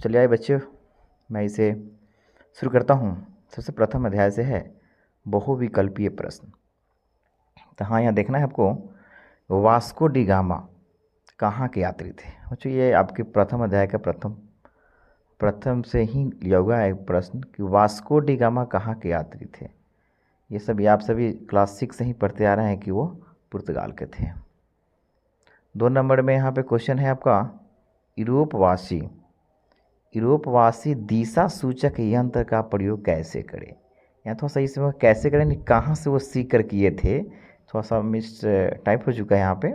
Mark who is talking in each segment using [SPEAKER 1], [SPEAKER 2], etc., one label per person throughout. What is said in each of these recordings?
[SPEAKER 1] चलिए आइए बच्चों, मैं इसे शुरू करता हूँ। सबसे प्रथम अध्याय से है बहुविकल्पीय प्रश्न। तो हाँ, यहाँ देखना है आपको, वास्को डी गामा कहाँ के यात्री थे। बच्चों ये आपके प्रथम अध्याय का प्रथम से ही लिया हुआ है प्रश्न कि वास्को डी गामा कहाँ के यात्री थे। ये सभी आप सभी क्लास 6 से ही पढ़ते आ रहे हैं कि वो पुर्तगाल के थे। 2 नंबर में यहाँ पे क्वेश्चन है आपका, यूरोपवासी दिशा सूचक यंत्र का प्रयोग कैसे करें। यहाँ थोड़ा सा इसमें कैसे करें नहीं, कहाँ से वो सीख कर किए थे, थोड़ा सा मिस टाइप हो चुका है यहाँ पे।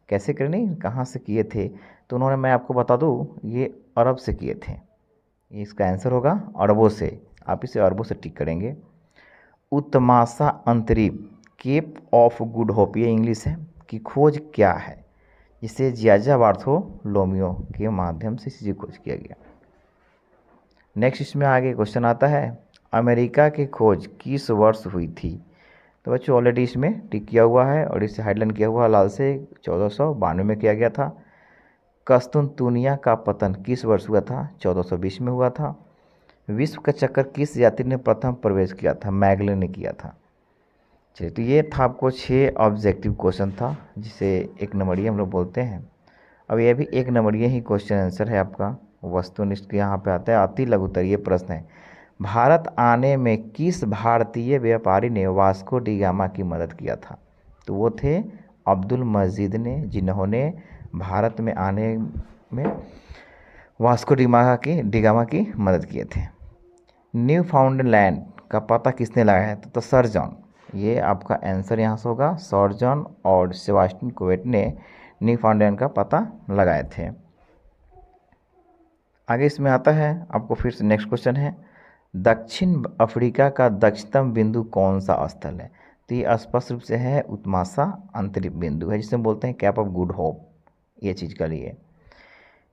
[SPEAKER 1] कैसे करें नहीं, कहाँ से किए थे। तो उन्होंने, मैं आपको बता दूँ, ये अरब से किए थे। ये इसका आंसर होगा अरबों से। आप इसे अरबों से टिक करेंगे। उत्तमाशा अंतरिप केप ऑफ गुड होप, ये इंग्लिश है, की खोज क्या है, जिसे जियाजा बार्थोलोमियो के माध्यम से इसी खोज किया गया। नेक्स्ट इसमें आगे क्वेश्चन आता है, अमेरिका की खोज किस वर्ष हुई थी। तो बच्चों ऑलरेडी इसमें टिक किया हुआ है और इसे हाइडलाइन किया हुआ लाल से, 1492 में किया गया था। कस्तुनतुनिया का पतन किस वर्ष हुआ था, 1420 में हुआ था। विश्व का चक्कर किस यात्री ने प्रथम प्रवेश किया था, मैगलन ने किया था। चलिए, तो ये था आपको 6 ऑब्जेक्टिव क्वेश्चन था, जिसे 1 नंबरीय हम लोग बोलते हैं। अब ये भी 1 नंबरीय ही क्वेश्चन आंसर है आपका। वस्तुनिष्ठ यहाँ पे आता है। अति लघुतरीय प्रश्न है, भारत आने में किस भारतीय व्यापारी ने वास्को डी गामा की मदद किया था। तो वो थे अब्दुल मजीद ने, जिन्होंने भारत में आने में वास्को डी गामा की मदद किए थे। न्यू फाउंडलैंड का पता किसने लगाया है, तो सर जॉन। ये आपका आंसर यहाँ से होगा, सर जॉन और सेबास्टियन कुवेट ने न्यू फाउंडलैंड का पता लगाए थे। आगे इसमें आता है आपको फिर से नेक्स्ट क्वेश्चन है, दक्षिण अफ्रीका का दक्षिणतम बिंदु कौन सा स्थल है। तो ये स्पष्ट रूप से है उत्तमाशा अंतरिक्ष बिंदु है, जिसे बोलते हैं कैप ऑफ गुड होप, ये चीज़ का लिए।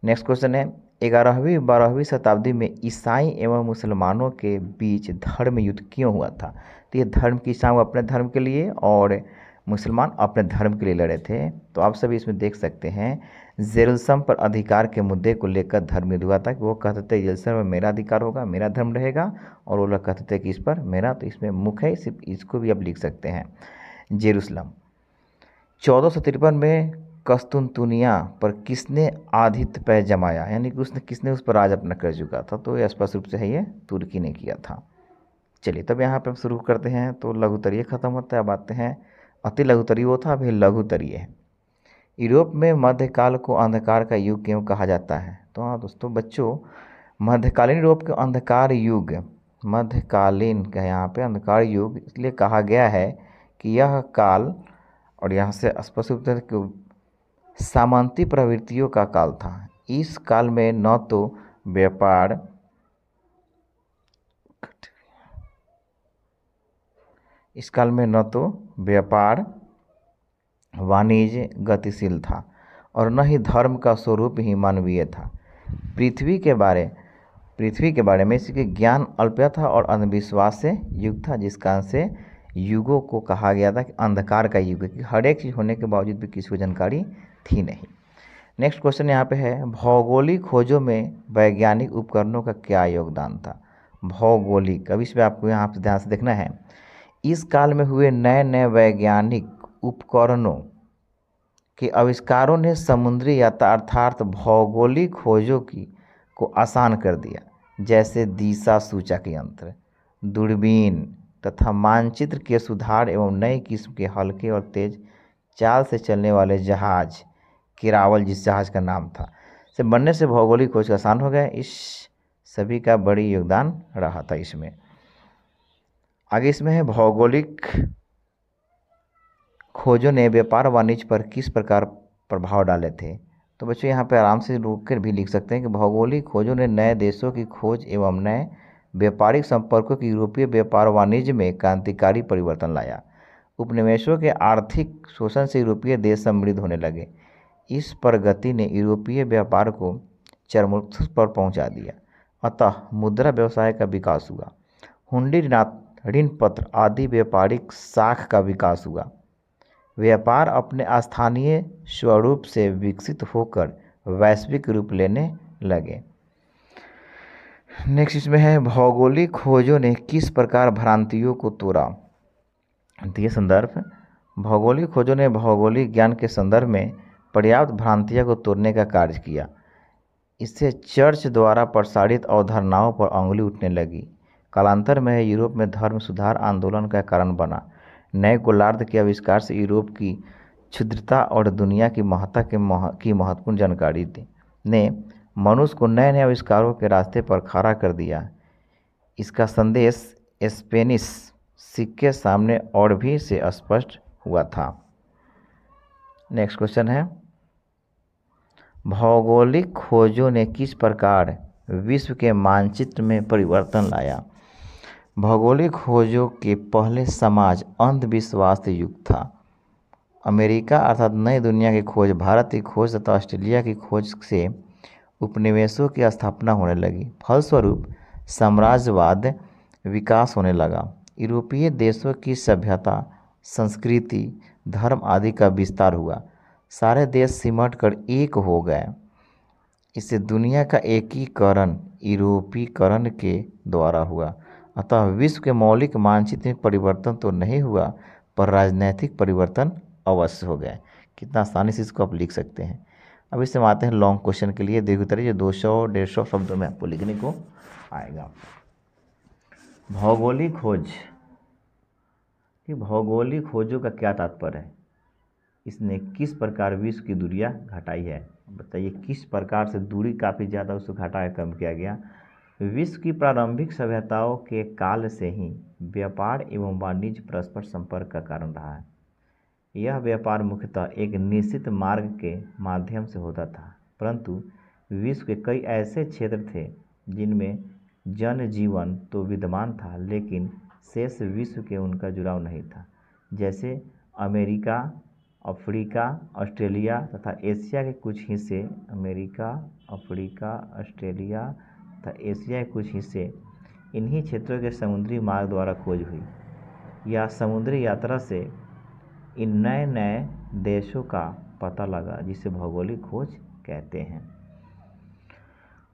[SPEAKER 1] नेक्स्ट क्वेश्चन है, 11वीं-12वीं शताब्दी में ईसाई एवं मुसलमानों के बीच धर्म युद्ध क्यों हुआ था। तो ये धर्म की, ईसाई अपने धर्म के लिए और मुसलमान अपने धर्म के लिए लड़े थे। तो आप सभी इसमें देख सकते हैं, जेरूसलम पर अधिकार के मुद्दे को लेकर धर्म युद्ध हुआ था कि वो कहते थे जेरूसलम में मेरा अधिकार होगा, मेरा धर्म रहेगा, और वो लोग कहते थे कि इस पर मेरा। तो इसमें मुख्य है, सिर्फ इसको भी आप लिख सकते हैं, जेरूसलम। 1453 में कस्तुनतुनिया पर किसने आधिपत्य जमाया, यानी कि उसने किसने उस पर राज अपना कर चुका था। तो ये स्पष्ट रूप से है, ये तुर्की ने किया था। चलिए, तब यहाँ पे हम शुरू करते हैं। तो लघुतरीय खत्म होता है, अब आते हैं अति लघुतरीय। वो था, अभी लघुतरीय है। यूरोप में मध्यकाल को अंधकार का युग क्यों कहा जाता है। तो हाँ दोस्तों, बच्चों मध्यकालीन यूरोप के अंधकार युग, मध्यकालीन का यहाँ पे अंधकार युग इसलिए कहा गया है कि यह काल, और यहाँ से स्पष्ट रूप से कि सामंती प्रवृत्तियों का काल था। इस काल में न तो व्यापार वाणिज्य गतिशील था और न ही धर्म का स्वरूप ही मानवीय था। पृथ्वी के बारे में इसके ज्ञान अल्प था और अंधविश्वास से युक्त था, जिस कारण से युगों को कहा गया था कि अंधकार का युग है, कि हर एक चीज़ होने के बावजूद भी किसी को जानकारी थी नहीं। नेक्स्ट क्वेश्चन यहाँ पे है, भौगोलिक खोजों में वैज्ञानिक उपकरणों का क्या योगदान था। भौगोलिक, अब इसमें आपको यहाँ पे ध्यान से देखना है, इस काल में हुए नए नए वैज्ञानिक उपकरणों के आविष्कारों ने समुद्री यात्रा अर्थात भौगोलिक खोजों को आसान कर दिया, जैसे दिशा सूचक यंत्र, दूरबीन तथा मानचित्र के सुधार एवं नई किस्म के हल्के और तेज चाल से चलने वाले जहाज, किरावल जिस जहाज का नाम था, से बनने से भौगोलिक खोज आसान हो गया। इस सभी का बड़ी योगदान रहा था इसमें। आगे इसमें है, भौगोलिक खोजों ने व्यापार वाणिज्य पर किस प्रकार प्रभाव डाले थे। तो बच्चों यहाँ पे आराम से रोक कर भी लिख सकते हैं कि भौगोलिक खोजों ने नए देशों की खोज एवं नए व्यापारिक संपर्कों की यूरोपीय व्यापार वाणिज्य में क्रांतिकारी परिवर्तन लाया। उपनिवेशों के आर्थिक शोषण से यूरोपीय देश समृद्ध होने लगे। इस प्रगति ने यूरोपीय व्यापार को चरमोत्कर्ष पर पहुंचा दिया। अतः मुद्रा व्यवसाय का विकास हुआ, हुंडी ऋण पत्र आदि व्यापारिक साख का विकास हुआ। व्यापार अपने स्थानीय स्वरूप से विकसित होकर वैश्विक रूप लेने लगे। नेक्स्ट इसमें है भौगोलिक खोजों ने किस प्रकार भ्रांतियों को तोड़ा। दिए संदर्भ, भौगोलिक खोजों ने भौगोलिक ज्ञान के संदर्भ में पर्याप्त भ्रांतियों को तोड़ने का कार्य किया। इससे चर्च द्वारा प्रसारित अवधारणाओं पर अंगुली उठने लगी। कालांतर में यूरोप में धर्म सुधार आंदोलन का कारण बना। नए गोलार्ध के आविष्कार से यूरोप की क्षुद्रता और दुनिया की महत्ता की महत्वपूर्ण जानकारी ने मनुष्य को नए नए आविष्कारों के रास्ते पर खड़ा कर दिया। इसका संदेश स्पेनिश सिक्के सामने और भी से स्पष्ट हुआ था। नेक्स्ट क्वेश्चन है, भौगोलिक खोजों ने किस प्रकार विश्व के मानचित्र में परिवर्तन लाया। भौगोलिक खोजों के पहले समाज अंधविश्वास से युक्त था। अमेरिका अर्थात नई दुनिया की खोज, भारत की खोज तथा ऑस्ट्रेलिया की खोज से उपनिवेशों की स्थापना होने लगी। फलस्वरूप साम्राज्यवाद विकास होने लगा। यूरोपीय देशों की सभ्यता, संस्कृति, धर्म आदि का विस्तार हुआ। सारे देश सिमट कर एक हो गए। इससे दुनिया का एकीकरण यूरोपीकरण के द्वारा हुआ। अतः विश्व के मौलिक मानचित्र में परिवर्तन तो नहीं हुआ, पर राजनैतिक परिवर्तन अवश्य हो गए। कितना आसानी से इसको आप लिख सकते हैं। अब इससे हम आते हैं लॉन्ग क्वेश्चन के लिए। देखो तरह जो 200-150 शब्दों में आपको लिखने को आएगा। भौगोलिक खोज, कि भौगोलिक खोजों का क्या तात्पर्य है। इसने किस प्रकार विश्व की दूरियां घटाई है। बताइए किस प्रकार से दूरी काफ़ी ज़्यादा उसको घटाया, कम किया गया। विश्व की प्रारंभिक सभ्यताओं के काल से ही व्यापार एवं वाणिज्य परस्पर संपर्क का कारण रहा है। यह व्यापार मुख्यतः एक निश्चित मार्ग के माध्यम से होता था, परंतु विश्व के कई ऐसे क्षेत्र थे जिनमें जनजीवन तो विद्यमान था, लेकिन शेष विश्व के उनका जुड़ाव नहीं था। जैसे अमेरिका, अफ्रीका, ऑस्ट्रेलिया तथा एशिया के कुछ हिस्से। अमेरिका, अफ्रीका, ऑस्ट्रेलिया तथा एशिया के कुछ हिस्से, इन्हीं क्षेत्रों के समुद्री मार्ग द्वारा खोज हुई। या समुद्री यात्रा से इन नए नए देशों का पता लगा, जिसे भौगोलिक खोज कहते हैं।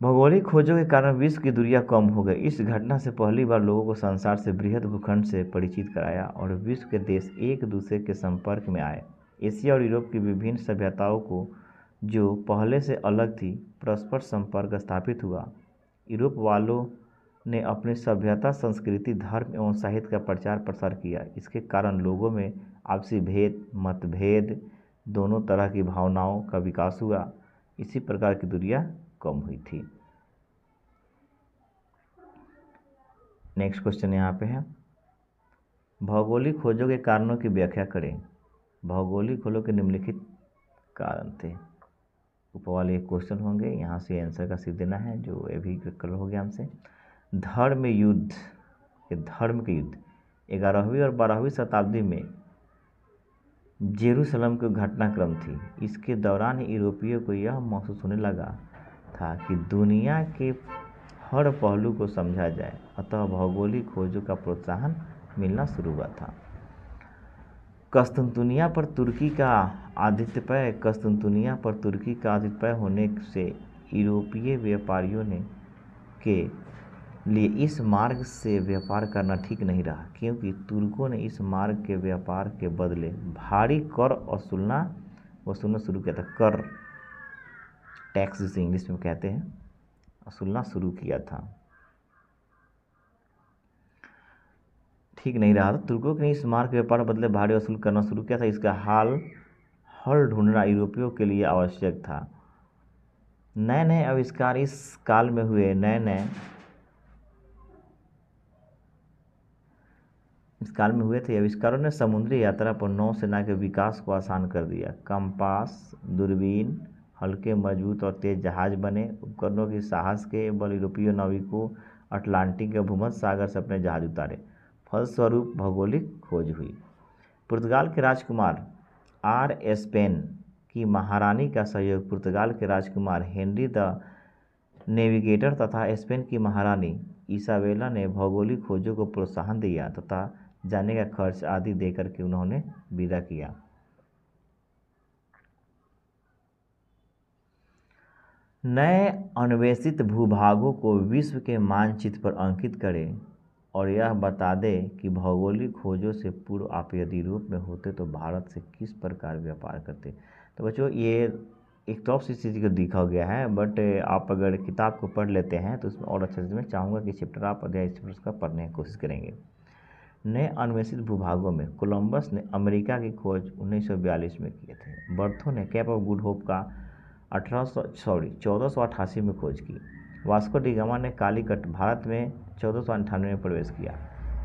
[SPEAKER 1] भौगोलिक खोजों के कारण विश्व की दूरियां कम हो गई। इस घटना से पहली बार लोगों को संसार से बृहद भूखंड से परिचित कराया और विश्व के देश एक दूसरे के संपर्क में आए। एशिया और यूरोप की विभिन्न सभ्यताओं को, जो पहले से अलग थी, परस्पर संपर्क स्थापित हुआ। यूरोप वालों ने अपनी सभ्यता, संस्कृति, धर्म एवं साहित्य का प्रचार प्रसार किया। इसके कारण लोगों में आपसी भेद, मतभेद, दोनों तरह की भावनाओं का विकास हुआ। इसी प्रकार की दूरियां कम हुई थी। नेक्स्ट क्वेश्चन यहाँ पे है, भौगोलिक खोजों के कारणों की व्याख्या करें। भौगोलिक खोजों के निम्नलिखित कारण थे। ऊपर वाले क्वेश्चन होंगे, यहाँ से आंसर का सीध देना है, जो अभी कल हो गया हमसे। धर्म युद्ध, ये धर्म के युद्ध 11वीं और 12वीं शताब्दी में जेरूसलम के घटनाक्रम थी। इसके दौरान यूरोपियों को यह महसूस होने लगा था कि दुनिया के हर पहलू को समझा जाए, अतः भौगोलिक खोजों का प्रोत्साहन मिलना शुरू हुआ था। कस्तुनतुनिया पर तुर्की का आधिपत्य होने से यूरोपीय व्यापारियों के लिए इस मार्ग से व्यापार करना ठीक नहीं रहा, क्योंकि तुर्कों ने इस मार्ग के व्यापार के बदले भारी कर वसूलना शुरू किया था। कर, टैक्स जिसे इंग्लिश में कहते हैं, वसूलना शुरू किया था। ठीक नहीं रहा था। तुर्कों ने इस मार्ग के व्यापार के बदले भारी वसूल करना शुरू किया था। इसका हल ढूंढना यूरोपियों के लिए आवश्यक था। नए नए आविष्कार इस काल में हुए। आविष्कारों ने समुद्री यात्रा पर नौसेना के विकास को आसान कर दिया। कंपास, दूरबीन, हल्के, मजबूत और तेज जहाज बने। उपकरणों की साहस के बल यूरोपीय नाविकों अटलांटिक के भूमध्य सागर से अपने जहाज उतारे। फलस्वरूप भौगोलिक खोज हुई। पुर्तगाल के राजकुमार आर स्पेन की महारानी का सहयोग पुर्तगाल के राजकुमार हेनरी द नेविगेटर तथा स्पेन की महारानी इसाबेला ने भौगोलिक खोजों को प्रोत्साहन दिया तथा जाने का खर्च आदि देकर के उन्होंने विदा किया। नए अन्वेषित भूभागों को विश्व के मानचित्र पर अंकित करें और यह बता दें कि भौगोलिक खोजों से पूर्व आप यदि यूरोप में होते तो भारत से किस प्रकार व्यापार करते। तो बच्चों ये एक टॉप सी चीज़ को दिखा गया है, बट आप अगर किताब को पढ़ लेते हैं तो उसमें और अच्छे से मैं चाहूँगा कि चैप्टर आप अध्याय चैप्टर का पढ़ने की कोशिश करेंगे। नए अन्वेषित भूभागों में कोलंबस ने अमेरिका की खोज 1942 में किए थे। बर्थो ने कैप ऑफ गुड होप का 1488 में खोज की। वास्को डी गामा ने कालीकट भारत में 1498 में प्रवेश किया।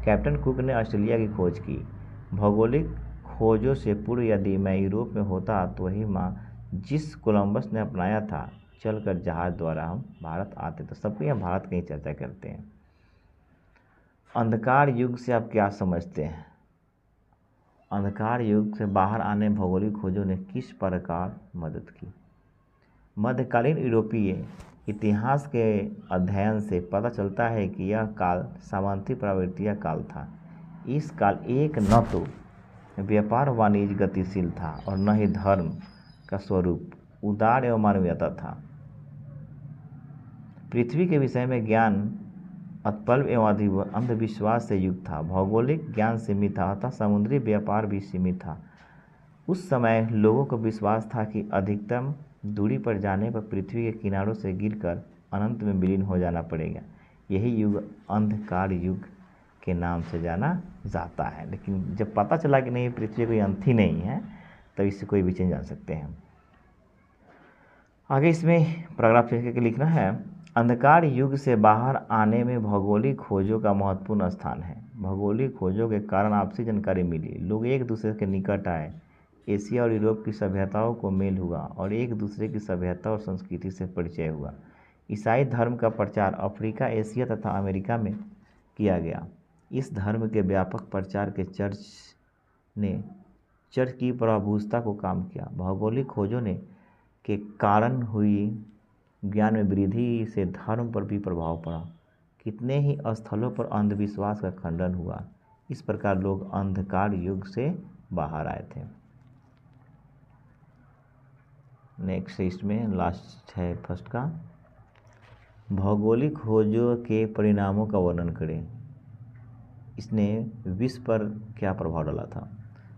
[SPEAKER 1] कैप्टन कुक ने ऑस्ट्रेलिया की खोज की। भौगोलिक खोजों से पूर्व यदि मैं यूरोप में होता तो वही माँ जिस कोलंबस ने अपनाया था चलकर जहाज द्वारा हम भारत आते। तो सबको यहाँ भारत की चर्चा करते हैं। अंधकार युग से आप क्या समझते हैं? अंधकार युग से बाहर आने भौगोलिक खोजों ने किस प्रकार मदद की? मध्यकालीन यूरोपीय इतिहास के अध्ययन से पता चलता है कि यह काल सामंती प्रवृत्तियां काल था। इस काल एक न तो व्यापार वाणिज्य गतिशील था और न ही धर्म का स्वरूप उदार एवं मानवीयता था। पृथ्वी के विषय में ज्ञान अत्यल्प एवं अंधविश्वास से युक्त था। भौगोलिक ज्ञान सीमित था अतः समुद्री व्यापार भी सीमित था। उस समय लोगों को विश्वास था कि अधिकतम दूरी पर जाने पर पृथ्वी के किनारों से गिरकर अनंत में विलीन हो जाना पड़ेगा। यही युग अंधकार युग के नाम से जाना जाता है। लेकिन जब पता चला कि नहीं पृथ्वी कोई अंत ही नहीं है तो इससे कोई भी चेंज जान सकते हैं। आगे इसमें पैराग्राफ करके लिखना है, अंधकार युग से बाहर आने में भौगोलिक खोजों का महत्वपूर्ण स्थान है। भौगोलिक खोजों के कारण आपसी जानकारी मिली, लोग एक दूसरे के निकट आए, एशिया और यूरोप की सभ्यताओं को मेल हुआ और एक दूसरे की सभ्यता और संस्कृति से परिचय हुआ। ईसाई धर्म का प्रचार अफ्रीका, एशिया तथा अमेरिका में किया गया। इस धर्म के व्यापक प्रचार के चर्च की प्रभुता को काम किया। भौगोलिक खोजों ने के कारण हुई ज्ञान में वृद्धि से धर्म पर भी प्रभाव पड़ा। कितने ही स्थलों पर अंधविश्वास का खंडन हुआ। इस प्रकार लोग अंधकार युग से बाहर आए थे। नेक्स्ट इसमें लास्ट है फर्स्ट का, भौगोलिक खोजों के परिणामों का वर्णन करें। इसने विश्व पर क्या प्रभाव डाला था?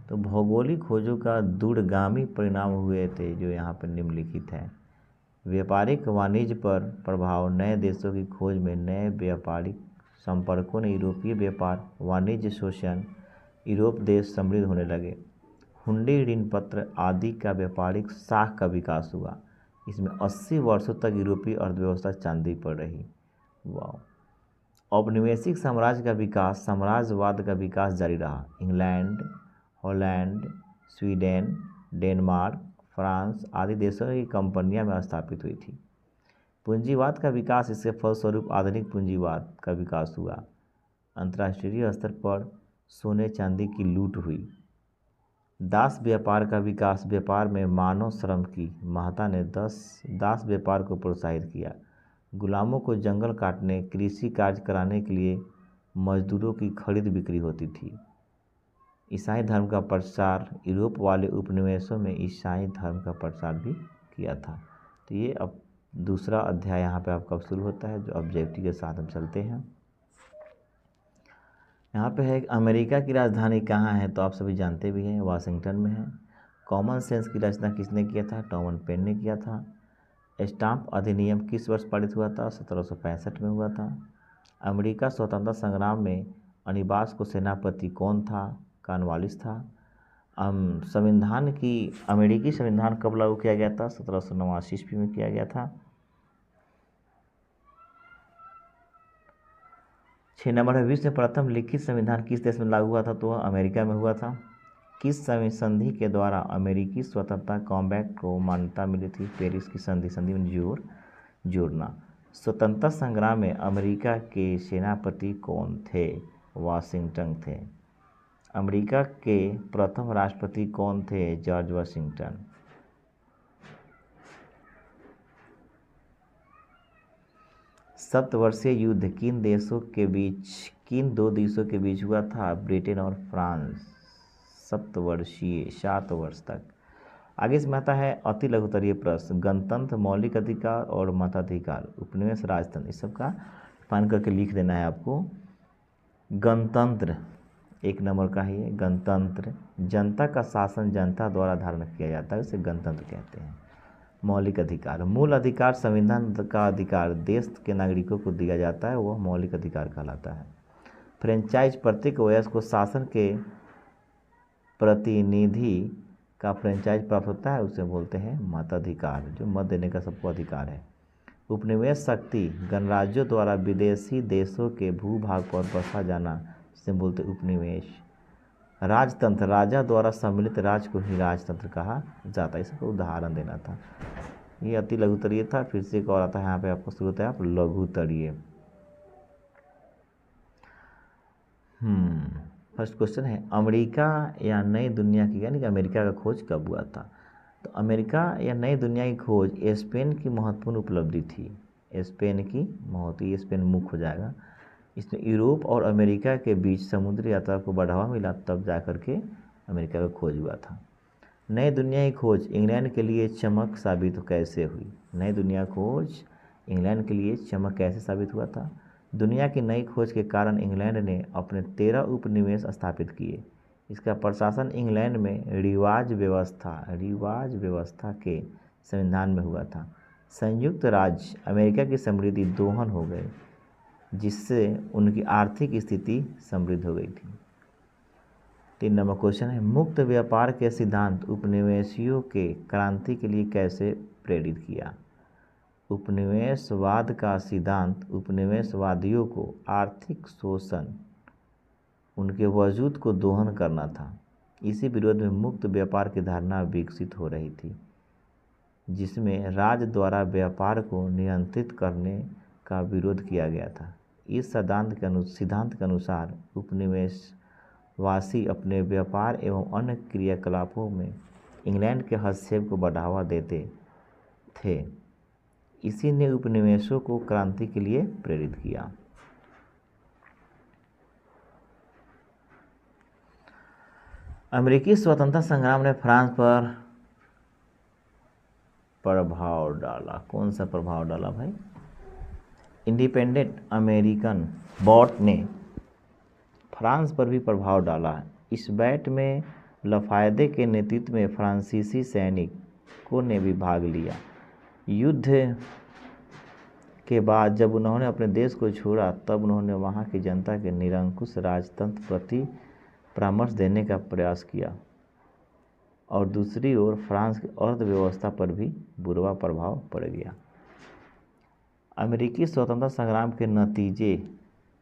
[SPEAKER 1] तो भौगोलिक खोजों का दूरगामी परिणाम हुए थे जो यहाँ पर निम्नलिखित है। व्यापारिक वाणिज्य पर प्रभाव, नए देशों की खोज में नए व्यापारिक संपर्कों ने यूरोपीय व्यापार वाणिज्य शोषण, यूरोप देश समृद्ध होने लगे। हुंडी, ऋण पत्र आदि का व्यापारिक शाख का विकास हुआ। इसमें 80 वर्षों तक यूरोपीय अर्थव्यवस्था चांदी पर रही। वाह। औपनिवेशिक साम्राज्य का विकास, साम्राज्यवाद का विकास जारी रहा। England, Holland, Sweden, Denmark, France आदि देशों की कंपनियां में स्थापित हुई थी। पूंजीवाद का विकास, इसके फलस्वरूप आधुनिक पूंजीवाद का विकास हुआ। अंतर्राष्ट्रीय स्तर पर सोने चांदी की लूट हुई। दास व्यापार का विकास, व्यापार में मानव श्रम की महत्ता ने दास व्यापार को प्रोत्साहित किया। गुलामों को जंगल काटने, कृषि कार्य कराने के लिए मजदूरों की खरीद बिक्री होती थी। ईसाई धर्म का प्रसार, यूरोप वाले उपनिवेशों में ईसाई धर्म का प्रसार भी किया था। तो ये अब दूसरा अध्याय यहाँ पे आपका शुरू होता है जो ऑब्जेक्टिव के साथ हम चलते हैं। यहाँ पे है अमेरिका की राजधानी कहाँ है, तो आप सभी जानते भी हैं वाशिंगटन में है। कॉमन सेंस की रचना किसने किया था? टॉमन पेन ने किया था। स्टाम्प अधिनियम किस वर्ष पारित हुआ था? 1765 में हुआ था। अमेरिका स्वतंत्रता संग्राम में अनिबास को सेनापति कौन था? कॉर्नवालिस था। अमेरिकी संविधान कब लागू किया गया था? 1789 ईस्वी में किया गया था। 6 नंबर है, विश्व में प्रथम लिखित संविधान किस देश में लागू हुआ था? तो वह अमेरिका में हुआ था। किस संधि के द्वारा अमेरिकी स्वतंत्रता कॉम्पैक्ट को मान्यता मिली थी? पेरिस की संधि में जोड़ना। स्वतंत्रता संग्राम में अमेरिका के सेनापति कौन थे? वाशिंगटन थे। अमेरिका के प्रथम राष्ट्रपति कौन थे? George Washington. सप्तवर्षीय युद्ध किन दो देशों के बीच हुआ था? ब्रिटेन और फ्रांस। सप्तवर्षीय 7 वर्ष तक। आगे इसमें आता है अति लघुतरीय प्रश्न, गणतंत्र, मौलिक अधिकार और मताधिकार, उपनिवेश, राजतंत्र, इस सब का पान करके लिख देना है आपको। गणतंत्र 1 नंबर का ही है। गणतंत्र जनता का शासन जनता द्वारा धारण किया जाता है, उसे गणतंत्र कहते हैं। मौलिक अधिकार, मूल अधिकार संविधान का अधिकार देश के नागरिकों को दिया जाता है, वह मौलिक अधिकार कहलाता है। फ्रेंचाइज, प्रत्येक वयस्क को शासन के प्रतिनिधि का फ्रेंचाइज प्राप्त होता है, उसे बोलते हैं मताधिकार, जो मत देने का सबको अधिकार है। उपनिवेश शक्ति, गणराज्यों द्वारा विदेशी देशों के भूभाग पर बसा जाना, जिसे बोलते उपनिवेश। राजतंत्र, राजा द्वारा सम्मिलित राज्य को ही राजतंत्र कहा जाता है। इसका उदाहरण देना था। ये अति लघुतरीय था। फिर से एक और आता है यहाँ पे आपको शुरू होता है आप लघुतरीय। फर्स्ट क्वेश्चन है, अमेरिका या नई दुनिया की, यानी कि अमेरिका का खोज कब हुआ था? तो अमेरिका या नई दुनिया की खोज स्पेन की महत्वपूर्ण उपलब्धि थी। स्पेन की महत्व, स्पेन मुख्य हो जाएगा। इसमें यूरोप और अमेरिका के बीच समुद्री यात्रा को बढ़ावा मिला, तब जा कर के अमेरिका का खोज हुआ था। नई दुनिया की खोज इंग्लैंड के लिए चमक साबित कैसे हुई? नई दुनिया खोज इंग्लैंड के लिए चमक कैसे साबित हुआ था? दुनिया की नई खोज के कारण इंग्लैंड ने अपने 13 उपनिवेश स्थापित किए। इसका प्रशासन इंग्लैंड में रिवाज व्यवस्था के संविधान में हुआ था। संयुक्त राज्य अमेरिका की समृद्धि दोहन हो गए, जिससे उनकी आर्थिक स्थिति समृद्ध हो गई थी। 3 नंबर क्वेश्चन है, मुक्त व्यापार के सिद्धांत उपनिवेशियों के क्रांति के लिए कैसे प्रेरित किया? उपनिवेशवाद का सिद्धांत उपनिवेशवादियों को आर्थिक शोषण, उनके वजूद को दोहन करना था। इसी विरोध में मुक्त व्यापार की धारणा विकसित हो रही थी, जिसमें राज्य द्वारा व्यापार को नियंत्रित करने का विरोध किया गया था। इस सिद्धांत के अनुसार उपनिवेशवासी अपने व्यापार एवं अन्य क्रियाकलापों में इंग्लैंड के हस्तक्षेप को बढ़ावा देते थे। इसी ने उपनिवेशों को क्रांति के लिए प्रेरित किया। अमेरिकी स्वतंत्रता संग्राम ने फ्रांस पर प्रभाव डाला। कौन सा प्रभाव डाला भाई? इंडिपेंडेंट अमेरिकन बॉट ने फ्रांस पर भी प्रभाव डाला। इस बैट में लफायदे के नेतृत्व में फ्रांसीसी सैनिकों ने भी भाग लिया। युद्ध के बाद जब उन्होंने अपने देश को छोड़ा, तब उन्होंने वहां की जनता के निरंकुश राजतंत्र प्रति परामर्श देने का प्रयास किया, और दूसरी ओर फ्रांस की अर्थव्यवस्था पर भी बुरा प्रभाव पड़ गया। अमेरिकी स्वतंत्रता संग्राम के नतीजे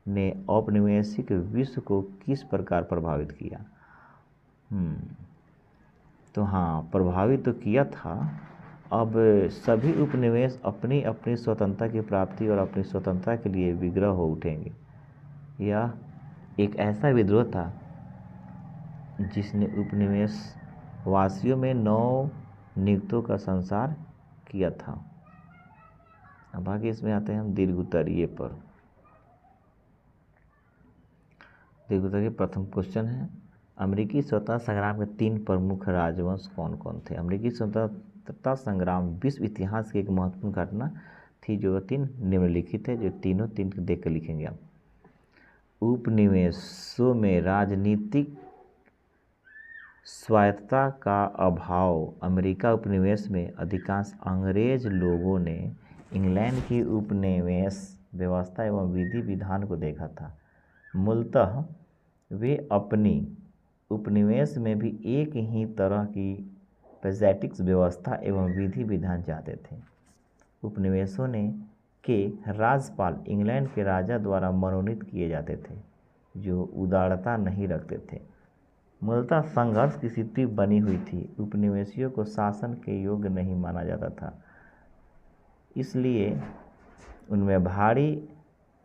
[SPEAKER 1] ने औपनिवेशिक विश्व को किस प्रकार प्रभावित किया? तो हाँ, प्रभावित तो किया था। अब सभी उपनिवेश अपनी अपनी स्वतंत्रता की प्राप्ति और अपनी स्वतंत्रता के लिए विग्रह हो उठेंगे। यह एक ऐसा विद्रोह था जिसने उपनिवेश वासियों में नौ नियुक्तों का संसार किया था। अब आगे इसमें आते हैं हम दीर्घोत्तरीय पर। दीर्घोत्तरीय प्रथम क्वेश्चन है, अमेरिकी स्वतंत्रता संग्राम के 3 प्रमुख राजवंश कौन कौन थे? अमेरिकी स्वतंत्रता संग्राम विश्व इतिहास की एक महत्वपूर्ण घटना थी, जो 3 निम्नलिखित है, जो तीनों देख कर लिखेंगे आप। उपनिवेशों में राजनीतिक स्वायत्तता का अभाव। अमेरिका उपनिवेश में अधिकांश अंग्रेज लोगों ने इंग्लैंड की उपनिवेश व्यवस्था एवं विधि विधान को देखा था। मूलतः वे अपनी उपनिवेश में भी एक ही तरह की पैसेटिक्स व्यवस्था एवं विधि विधान चाहते थे। उपनिवेशों के राज्यपाल इंग्लैंड के राजा द्वारा मनोनीत किए जाते थे, जो उदारता नहीं रखते थे। मूलतः संघर्ष की स्थिति बनी हुई थी। उपनिवेशियों को शासन के योग्य नहीं माना जाता था, इसलिए उनमें भारी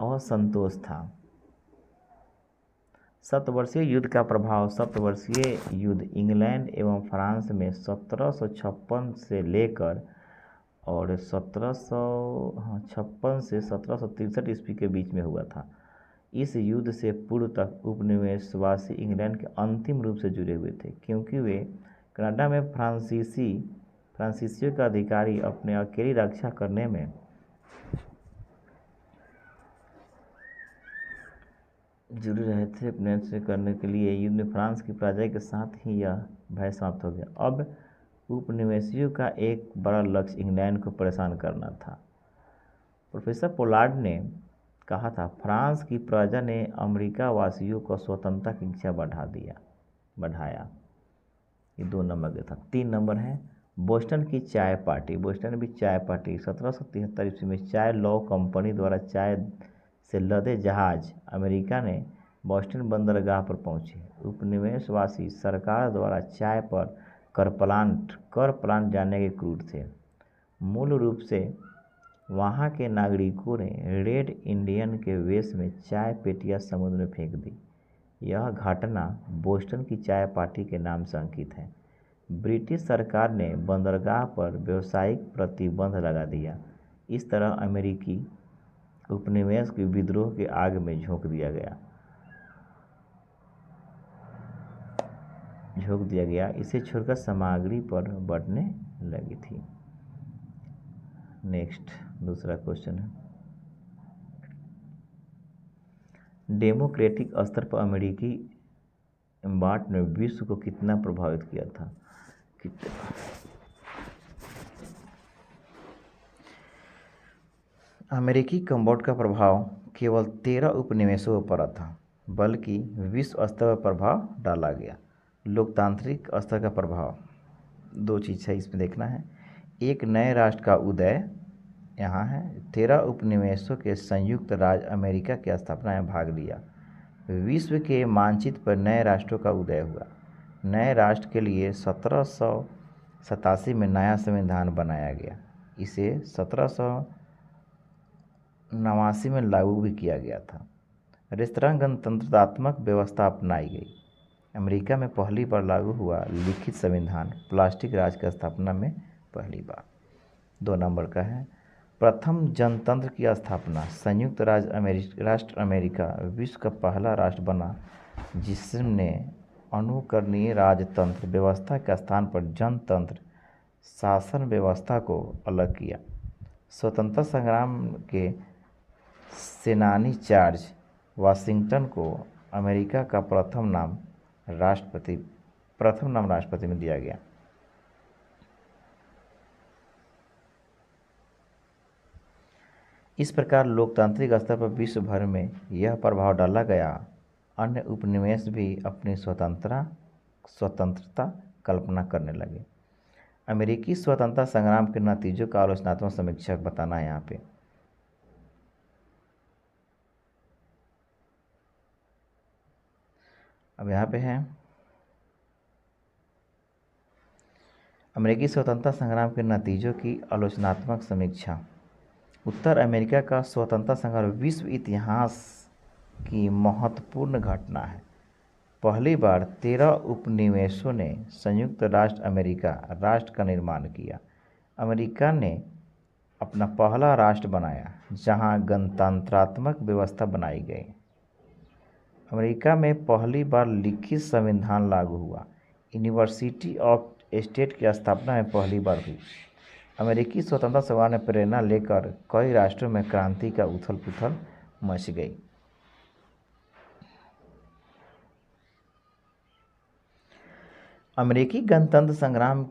[SPEAKER 1] असंतोष था। सप्तवर्षीय युद्ध का प्रभाव। सप्तवर्षीय युद्ध इंग्लैंड एवं फ्रांस में 1756 से लेकर और 1756 से 1763 ईस्वी के बीच में हुआ था। इस युद्ध से पूर्व तक उपनिवेशवासी इंग्लैंड के अंतिम रूप से जुड़े हुए थे, क्योंकि वे कनाडा में फ्रांसीसियों का अधिकारी अपने अकेली रक्षा करने में जुड़े रहे थे। अपने से करने के लिए युद्ध में फ्रांस की पराजय के साथ ही यह भय समाप्त हो गया। अब उपनिवेशियों का एक बड़ा लक्ष्य इंग्लैंड को परेशान करना था। प्रोफेसर पोलार्ड ने कहा था, फ्रांस की प्रजा ने अमेरिका वासियों को स्वतंत्रता की इच्छा बढ़ाया। ये 2 नंबर का था। 3 नंबर है बोस्टन की चाय पार्टी। बोस्टन भी चाय पार्टी 1773 ईस्वी में चाय लॉ कंपनी द्वारा चाय से लदे जहाज अमेरिका ने बोस्टन बंदरगाह पर पहुंचे। उपनिवेशवासी सरकार द्वारा चाय पर कर प्लांट जाने के क्रूर थे। मूल रूप से वहां के नागरिकों ने रेड इंडियन के वेश में चाय पेटियां समुद्र में फेंक दी। यह घटना बोस्टन की चाय पार्टी के नाम से अंकित है। ब्रिटिश सरकार ने बंदरगाह पर व्यावसायिक प्रतिबंध लगा दिया। इस तरह अमेरिकी उपनिवेश के विद्रोह के आग में झोंक दिया गया। इसे छोड़कर सामग्री पर बढ़ने लगी थी। नेक्स्ट दूसरा क्वेश्चन है, डेमोक्रेटिक स्तर पर अमेरिकी एम्बार्ट ने विश्व को कितना प्रभावित किया था? अमेरिकी कम्बोड का प्रभाव केवल 13 उपनिवेशों पर पड़ा था, बल्कि विश्व स्तर पर प्रभाव डाला गया। लोकतांत्रिक स्तर का प्रभाव 2 चीज़ है इसमें देखना है। एक नए राष्ट्र का उदय यहाँ है। 13 उपनिवेशों के संयुक्त राज्य अमेरिका की स्थापना में भाग लिया। विश्व के मानचित्र पर नए राष्ट्रों का उदय हुआ। नए राष्ट्र के लिए 1787 में नया संविधान बनाया गया। इसे 1789 में लागू भी किया गया था। रेस्तरां गणतंत्रात्मक व्यवस्था अपनाई गई। अमेरिका में पहली बार लागू हुआ लिखित संविधान। प्लास्टिक राज की स्थापना में पहली बार। 2 नंबर का है, प्रथम जनतंत्र की स्थापना। संयुक्त राष्ट्र अमेरिका विश्व का पहला राष्ट्र बना जिसने अनुकरणीय राजतंत्र व्यवस्था के स्थान पर जनतंत्र शासन व्यवस्था को अलग किया। स्वतंत्रता संग्राम के सेनानी जॉर्ज वाशिंगटन को अमेरिका का प्रथम नाम राष्ट्रपति में दिया गया। इस प्रकार लोकतांत्रिक स्तर पर विश्व भर में यह प्रभाव डाला गया। अन्य उपनिवेश भी अपनी स्वतंत्रता कल्पना करने लगे। अमेरिकी स्वतंत्रता संग्राम के नतीजों का आलोचनात्मक समीक्षा बताना है यहाँ पे। अब यहाँ पे है अमेरिकी स्वतंत्रता संग्राम के नतीजों की आलोचनात्मक समीक्षा। उत्तर अमेरिका का स्वतंत्रता संग्राम विश्व इतिहास की महत्वपूर्ण घटना है। पहली बार 13 उपनिवेशों ने संयुक्त राष्ट्र अमेरिका राष्ट्र का निर्माण किया। अमेरिका ने अपना पहला राष्ट्र बनाया जहां गणतंत्रात्मक व्यवस्था बनाई गई। अमेरिका में पहली बार लिखित संविधान लागू हुआ। यूनिवर्सिटी ऑफ स्टेट की स्थापना में पहली बार हुई। अमेरिकी स्वतंत्रता संग्राम ने प्रेरणा लेकर कई राष्ट्रों में क्रांति का उथल पुथल मच गई। अमेरिकी गणतंत्र संग्राम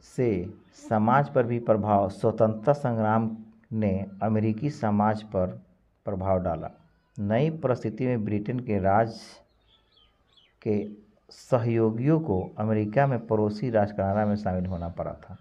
[SPEAKER 1] से समाज पर भी प्रभाव। स्वतंत्रता संग्राम ने अमेरिकी समाज पर प्रभाव डाला। नई परिस्थिति में ब्रिटेन के राज के सहयोगियों को अमेरिका में पड़ोसी राष्ट्र कनाडा में शामिल होना पड़ा था।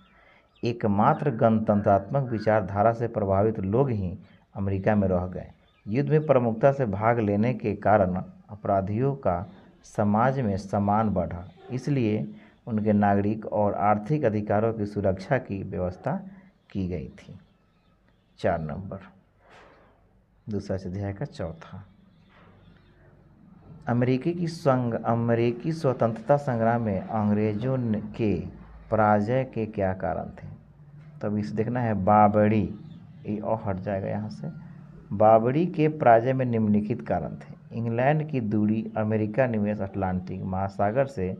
[SPEAKER 1] एकमात्र गणतंत्रात्मक विचारधारा से प्रभावित लोग ही अमेरिका में रह गए। युद्ध में प्रमुखता से भाग लेने के कारण अपराधियों का समाज में सम्मान बढ़ा, इसलिए उनके नागरिक और आर्थिक अधिकारों की सुरक्षा की व्यवस्था की गई थी। 4 नंबर दूसरा अध्याय का चौथा, अमेरिकी स्वतंत्रता संग्राम में अंग्रेजों के पराजय के क्या कारण थे? तब इसे देखना है बाबरी, ये और हट जाएगा यहाँ से। बाबरी के पराजय में निम्नलिखित कारण थे। इंग्लैंड की दूरी, अमेरिका निवेश अटलांटिक महासागर से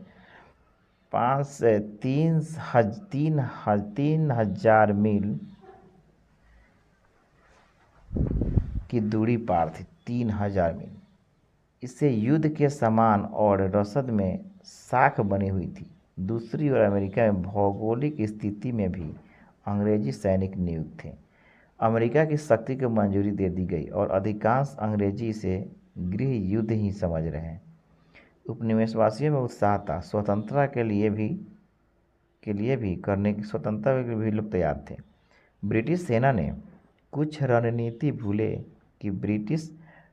[SPEAKER 1] पाँच से 3,000 मील की दूरी पार थी, 3,000 मील। इससे युद्ध के सामान और रसद में साख बनी हुई थी। दूसरी ओर अमेरिका में भौगोलिक स्थिति में भी अंग्रेजी सैनिक नियुक्त थे। अमेरिका की शक्ति को मंजूरी दे दी गई और अधिकांश अंग्रेजी इसे गृह युद्ध ही समझ रहे हैं। उपनिवेशवासियों में उत्साह था, स्वतंत्रता के लिए भी करने की स्वतंत्रता के लिए भी लोग तैयार थे। ब्रिटिश सेना ने कुछ रणनीति भूले कि ब्रिटिश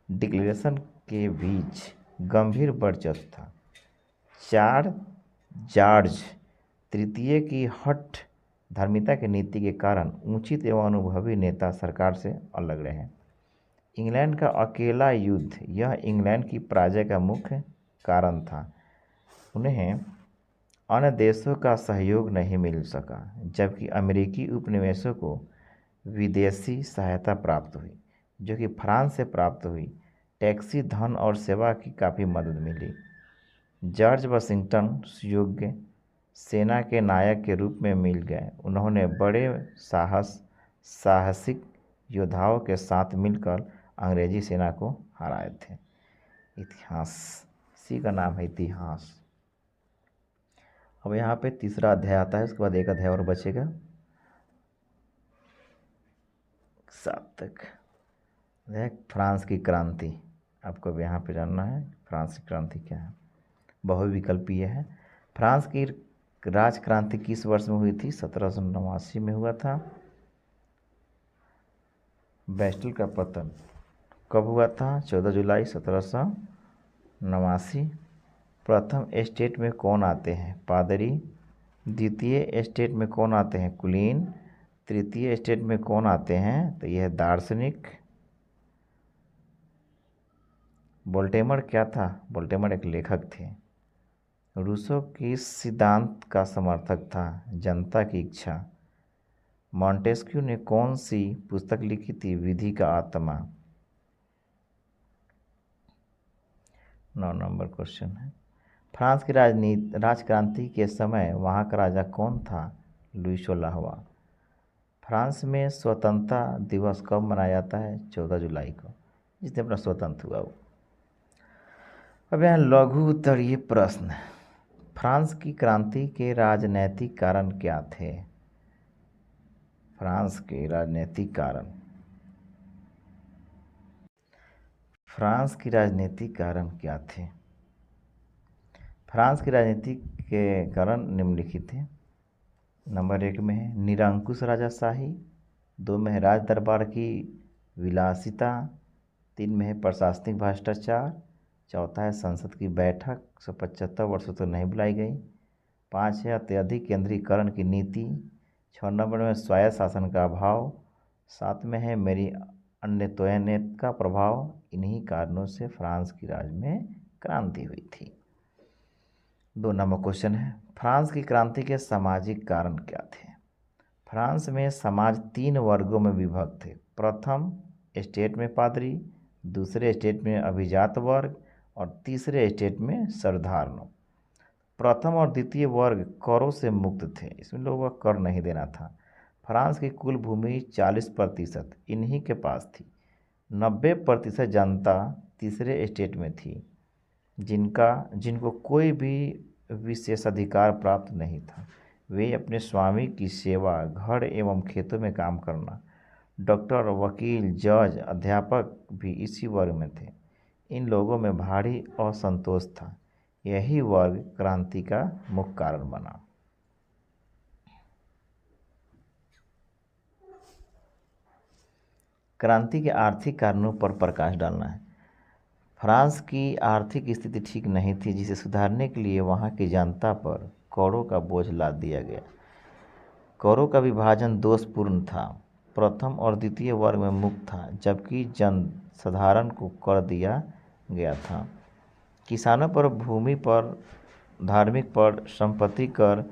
[SPEAKER 1] डिक्लेरेशन के बीच गंभीर वर्चस्व था। जॉर्ज तृतीय की हठ धार्मिकता की नीति के कारण उचित एवं अनुभवी नेता सरकार से अलग रहे। इंग्लैंड का अकेला युद्ध, यह इंग्लैंड की पराजय का मुख्य कारण था। उन्हें अन्य देशों का सहयोग नहीं मिल सका, जबकि अमेरिकी उपनिवेशों को विदेशी सहायता प्राप्त हुई, जो कि फ्रांस से प्राप्त हुई। टैक्सी, धन और सेवा की काफ़ी मदद मिली। जॉर्ज वाशिंगटन सुयोग्य सेना के नायक के रूप में मिल गए। उन्होंने बड़े साहसिक योद्धाओं के साथ मिलकर अंग्रेजी सेना को हराए थे। इतिहास, इसी का नाम है इतिहास। अब यहाँ पे तीसरा अध्याय आता है, उसके बाद एक अध्याय और बचेगा 7 तक। फ्रांस की क्रांति, आपको अब यहाँ पे जानना है फ्रांस की क्रांति क्या है। बहुविकल्पीय है। फ्रांस की राज क्रांति किस वर्ष में हुई थी? 1789 में हुआ था। बेस्टल का पतन कब हुआ था? 14 जुलाई 1789। प्रथम स्टेट में कौन आते हैं? पादरी। द्वितीय स्टेट में कौन आते हैं? कुलीन। तृतीय स्टेट में कौन आते हैं? तो यह है दार्शनिक। वोल्टेमर क्या था? वोल्टेमर एक लेखक थे। रूसो किस सिद्धांत का समर्थक था? जनता की इच्छा। मॉन्टेस्क्यू ने कौन सी पुस्तक लिखी थी? विधि का आत्मा। 9 नंबर क्वेश्चन है। फ्रांस की राजक्रांति के समय वहाँ का राजा कौन था? लुई 16वां। फ्रांस में स्वतंत्रता दिवस कब मनाया जाता है? 14 जुलाई को, जिसने अपना स्वतंत्र हुआ वो। अब यहाँ लघु उत्तरीय प्रश्न। फ्रांस की क्रांति के राजनैतिक कारण क्या थे? फ्रांस के राजनीतिक कारण। फ्रांस की राजनीतिक कारण क्या थे? फ्रांस की राजनीतिक के कारण निम्नलिखित थे। नंबर 1 में है निरंकुश राजाशाही, 2 में है राज दरबार की विलासिता, 3 में है प्रशासनिक भ्रष्टाचार, चौथा है संसद की बैठक 175 वर्षों तक नहीं बुलाई गई, 5 है अत्यधिक केंद्रीकरण की नीति, 6 नंबर में स्वायत्त शासन का अभाव, 7 में है मेरी अन्यतोयनेत का प्रभाव। इन्हीं कारणों से फ्रांस की राज में क्रांति हुई थी। 2 नंबर क्वेश्चन है फ्रांस की क्रांति के सामाजिक कारण क्या थे? फ्रांस में समाज 3 वर्गों में विभक्त थे। प्रथम स्टेट में पादरी, दूसरे स्टेट में अभिजात वर्ग और तीसरे स्टेट में साधारण। प्रथम और द्वितीय वर्ग करों से मुक्त थे, इसमें लोगों को कर नहीं देना था। फ्रांस की कुल भूमि 40% इन्हीं के पास थी। 90% जनता तीसरे स्टेट में थी, जिनको कोई भी विशेषाधिकार प्राप्त नहीं था। वे अपने स्वामी की सेवा, घर एवं खेतों में काम करना। डॉक्टर, वकील, जज, अध्यापक भी इसी वर्ग में थे। इन लोगों में भारी असंतोष था। यही वर्ग क्रांति का मुख्य कारण बना। क्रांति के आर्थिक कारणों पर प्रकाश डालना है। फ्रांस की आर्थिक स्थिति ठीक नहीं थी, जिसे सुधारने के लिए वहाँ की जनता पर करों का बोझ लाद दिया गया। करों का विभाजन दोषपूर्ण था। प्रथम और द्वितीय वर्ग में मुक्त था, जबकि साधारण को कर दिया गया था। किसानों पर, भूमि पर, धार्मिक पर, संपत्ति कर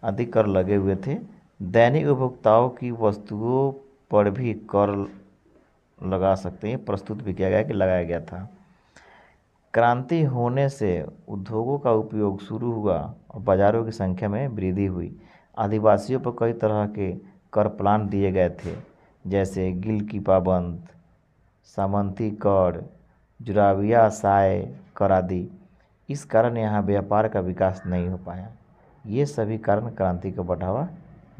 [SPEAKER 1] आदि कर लगे हुए थे। दैनिक उपभोक्ताओं की वस्तुओं पर भी कर लगा सकते हैं, प्रस्तुत भी किया गया कि लगाया गया था। क्रांति होने से उद्योगों का उपयोग शुरू हुआ और बाजारों की संख्या में वृद्धि हुई। आदिवासियों पर कई तरह के कर प्लान दिए गए थे, जैसे गिल की पाबंद, सामंती कर, जुराविया साय कर आदि। इस कारण यहाँ व्यापार का विकास नहीं हो पाया। ये सभी कारण क्रांति को बढ़ावा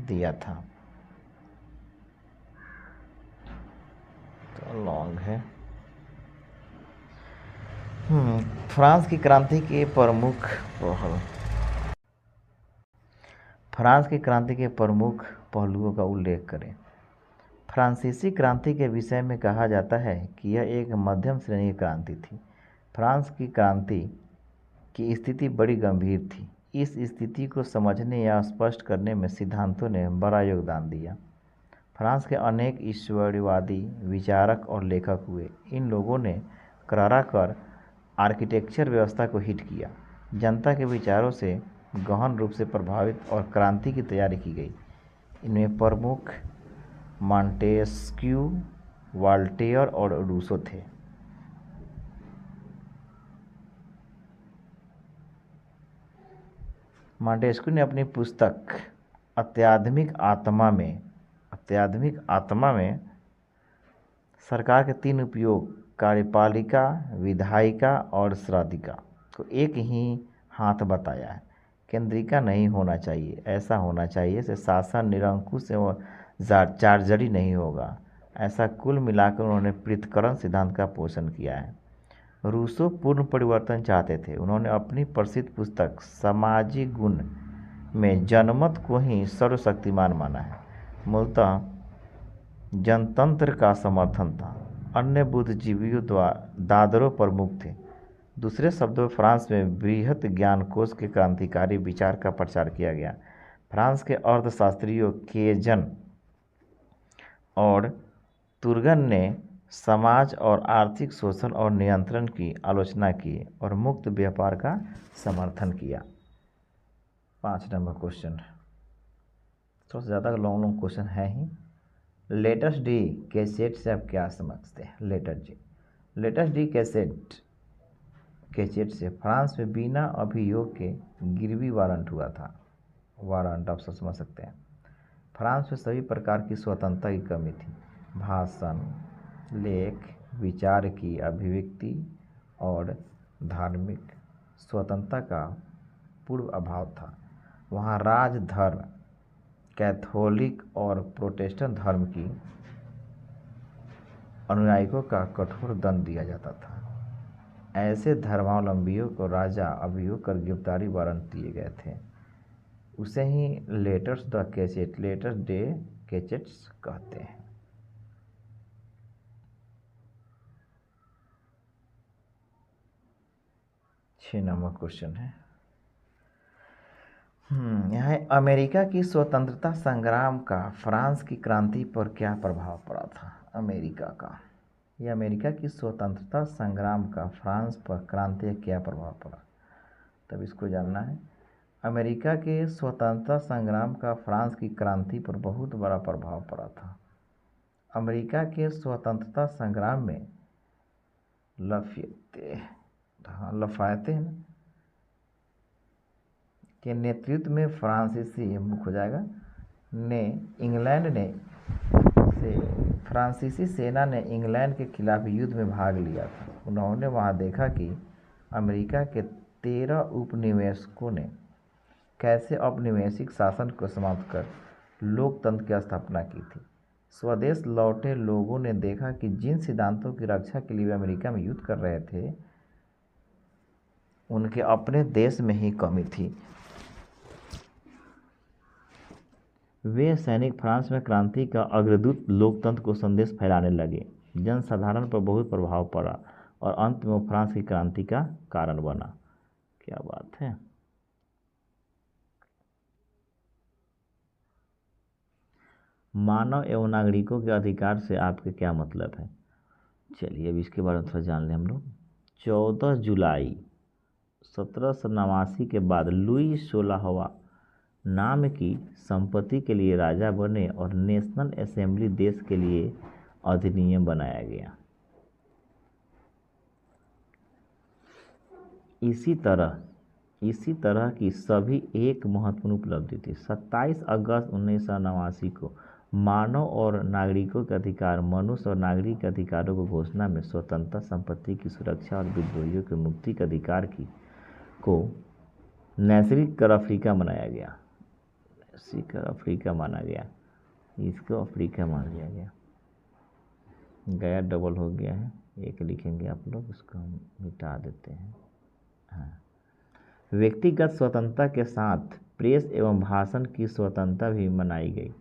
[SPEAKER 1] दिया था। तो लॉन्ग है। फ्रांस की क्रांति के प्रमुख पहल। फ्रांस की क्रांति के प्रमुख पहलुओं का उल्लेख करें। फ्रांसीसी क्रांति के विषय में कहा जाता है कि यह एक मध्यम श्रेणी की क्रांति थी। फ्रांस की क्रांति की स्थिति बड़ी गंभीर थी। इस स्थिति को समझने या स्पष्ट करने में सिद्धांतों ने बड़ा योगदान दिया। फ्रांस के अनेक ईश्वरवादी विचारक और लेखक हुए। इन लोगों ने करारा कर आर्किटेक्चर व्यवस्था को हिट किया। जनता के विचारों से गहन रूप से प्रभावित और क्रांति की तैयारी की गई। इनमें प्रमुख मॉन्टेस्क्यू, वॉल्टेयर और रूसो थे। मॉन्टेस्क्यू ने अपनी पुस्तक अत्याधुनिक आत्मा में सरकार के 3 उपयोग, कार्यपालिका, विधायिका और श्राद्धिका, को एक ही हाथ बताया है। केंद्रिका नहीं होना चाहिए, ऐसा होना चाहिए से शासन निरंकुश एवं चार्जरी नहीं होगा। ऐसा कुल मिलाकर उन्होंने पृथक्करण सिद्धांत का पोषण किया है। रूसो पूर्ण परिवर्तन चाहते थे। उन्होंने अपनी प्रसिद्ध पुस्तक सामाजिक गुण में जनमत को ही सर्वशक्तिमान माना है। मूलतः जनतंत्र का समर्थन था। अन्य बुद्धिजीवियों दादरों प्रमुख थे। दूसरे शब्दों में फ्रांस में बृहत ज्ञानकोश के क्रांतिकारी विचार का प्रचार किया गया। फ्रांस के अर्थशास्त्रियों केजन और तुर्गन ने समाज और आर्थिक शोषण और नियंत्रण की आलोचना की और मुक्त व्यापार का समर्थन किया। 5 नंबर क्वेश्चन, थोड़ा ज़्यादा लॉन्ग क्वेश्चन है ही। लेटस डी कैसेट से आप क्या समझते हैं? लेटस डी कैसेट से फ्रांस में बिना अभियोग के गिरवी वारंट हुआ था। वारंट आप समझ सकते हैं। फ्रांस में सभी प्रकार की स्वतंत्रता की कमी थी। भाषण, लेख, विचार की अभिव्यक्ति और धार्मिक स्वतंत्रता का पूर्ण अभाव था। वहाँ राजधर्म, कैथोलिक और प्रोटेस्टेंट धर्म की अनुयायियों का कठोर दंड दिया जाता था। ऐसे धर्मावलंबियों को राजा अभियोग कर गिरफ्तारी वारंट दिए गए थे। उसे ही लेटस डे कैसेट्स कहते हैं। छः नंबर क्वेश्चन है। यहाँ अमेरिका की स्वतंत्रता संग्राम का फ्रांस की क्रांति पर क्या प्रभाव पड़ा था? अमेरिका की स्वतंत्रता संग्राम का फ्रांस पर क्रांति का क्या प्रभाव पड़ा, तब इसको जानना है। अमेरिका के स्वतंत्रता संग्राम का फ्रांस की क्रांति पर बहुत बड़ा प्रभाव पड़ा था। अमेरिका के स्वतंत्रता संग्राम में लफायते के नेतृत्व में फ्रांसीसी मुख्य हो जाएगा फ्रांसीसी सेना ने इंग्लैंड के खिलाफ युद्ध में भाग लिया था। उन्होंने वहां देखा कि अमेरिका के 13 उपनिवेशकों ने कैसे औपनिवेशिक शासन को समाप्त कर लोकतंत्र की स्थापना की थी। स्वदेश लौटे लोगों ने देखा कि जिन सिद्धांतों की रक्षा के लिए वे अमेरिका में युद्ध कर रहे थे, उनके अपने देश में ही कमी थी। वे सैनिक फ्रांस में क्रांति का अग्रदूत लोकतंत्र को संदेश फैलाने लगे। जनसाधारण पर बहुत प्रभाव पड़ा और अंत में वो फ्रांस की क्रांति का कारण बना। क्या बात है। मानव एवं नागरिकों के अधिकार से आपके क्या मतलब है? चलिए अब इसके बारे में थोड़ा जान लें हम लोग। 14 जुलाई 1789 के बाद लुई 16वां नाम की संपत्ति के लिए राजा बने और नेशनल असेंबली देश के लिए अधिनियम बनाया गया। इसी तरह की सभी एक महत्वपूर्ण उपलब्धि थी। 27 अगस्त 1989 को मानव और नागरिकों के अधिकार, मनुष्य और नागरिक के अधिकारों को घोषणा में स्वतंत्रता, संपत्ति की सुरक्षा और विद्रोहियों के मुक्ति के अधिकार की को नैसर्गिक अफ्रीका मनाया गया। नैसर्गिक अफ्रीका माना गया, इसको अफ्रीका मान लिया गया। गया डबल हो गया है, एक लिखेंगे आप लोग, इसको हम मिटा देते हैं। हाँ, व्यक्तिगत स्वतंत्रता के साथ प्रेस एवं भाषण की स्वतंत्रता भी मनाई गई।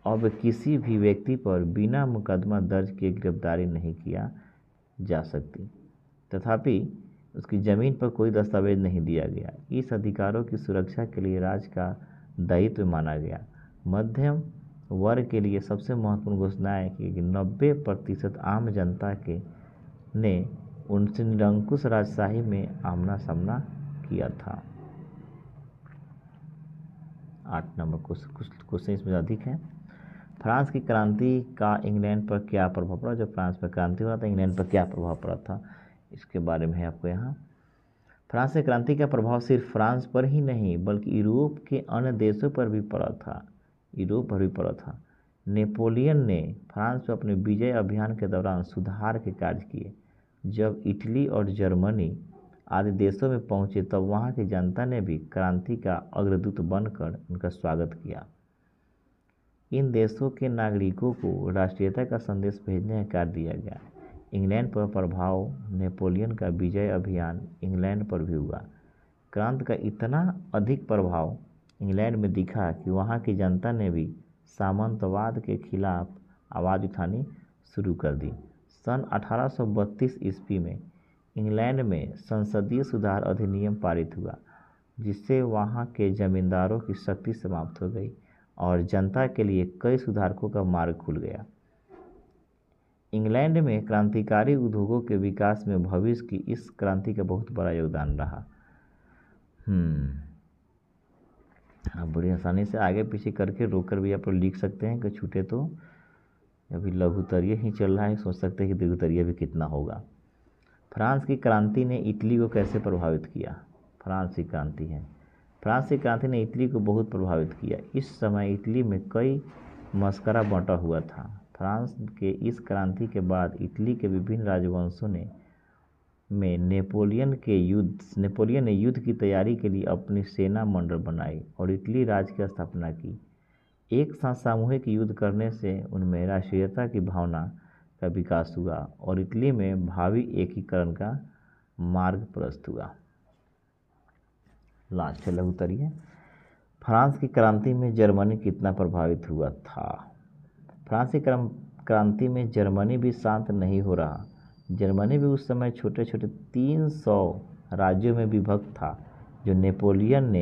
[SPEAKER 1] अब किसी भी व्यक्ति पर बिना मुकदमा दर्ज किए गिरफ्तारी नहीं किया जा सकती, तथापि उसकी ज़मीन पर कोई दस्तावेज नहीं दिया गया। इस अधिकारों की सुरक्षा के लिए राज्य का दायित्व माना गया। मध्यम वर्ग के लिए सबसे महत्वपूर्ण घोषणा है कि 90% आम जनता के ने उनसे निरंकुश राजशाही में आमना सामना किया था। 8 नंबर क्वेश्चन इसमें अधिक है। फ्रांस की क्रांति का इंग्लैंड पर क्या प्रभाव पड़ा? जब फ्रांस में क्रांति हुआ था, इंग्लैंड पर क्या प्रभाव पड़ा था, इसके बारे में है आपको यहाँ। फ्रांस की क्रांति का प्रभाव सिर्फ फ्रांस पर ही नहीं बल्कि यूरोप के अन्य देशों पर भी पड़ा था। नेपोलियन ने फ्रांस पर अपने विजय अभियान के दौरान सुधार के कार्य किए। जब इटली और जर्मनी आदि देशों में पहुंचे तब वहां की जनता ने भी क्रांति का अग्रदूत बनकर उनका स्वागत किया। इन देशों के नागरिकों को राष्ट्रीयता का संदेश भेजने का कार्य दिया गया। इंग्लैंड पर प्रभाव, नेपोलियन का विजय अभियान इंग्लैंड पर भी हुआ। क्रांति का इतना अधिक प्रभाव इंग्लैंड में दिखा कि वहां की जनता ने भी सामंतवाद के खिलाफ आवाज़ उठानी शुरू कर दी। सन 1832 ईस्वी में इंग्लैंड में संसदीय सुधार अधिनियम पारित हुआ, जिससे वहां के जमींदारों की शक्ति समाप्त हो गई और जनता के लिए कई सुधारकों का मार्ग खुल गया। इंग्लैंड में क्रांतिकारी उद्योगों के विकास में भविष्य की इस क्रांति का बहुत बड़ा योगदान रहा। आप बड़ी आसानी से आगे पीछे करके रोक भी आप लिख सकते हैं कि छूटे तो। अभी लघुतरीय ही चल रहा है, सोच सकते हैं कि दीर्घतरीय भी कितना होगा। फ्रांस की क्रांति ने इटली को कैसे प्रभावित किया? फ्रांस की क्रांति ने इटली को बहुत प्रभावित किया। इस समय इटली में कई मस्करा बंटा हुआ था। फ्रांस के इस क्रांति के बाद इटली के विभिन्न राजवंशों में नेपोलियन ने युद्ध की तैयारी के लिए अपनी सेना मंडल बनाई और इटली राज्य की स्थापना की। एक साथ सामूहिक युद्ध करने से उनमें राष्ट्रीयता की भावना का विकास हुआ और इटली में भावी एकीकरण का मार्ग प्रशस्त हुआ। लास्ट है लघुतरीय। फ्रांस की क्रांति में जर्मनी कितना प्रभावित हुआ था? फ्रांस की क्रांति में जर्मनी भी शांत नहीं हो रहा। जर्मनी भी उस समय छोटे छोटे 300 राज्यों में विभक्त था, जो नेपोलियन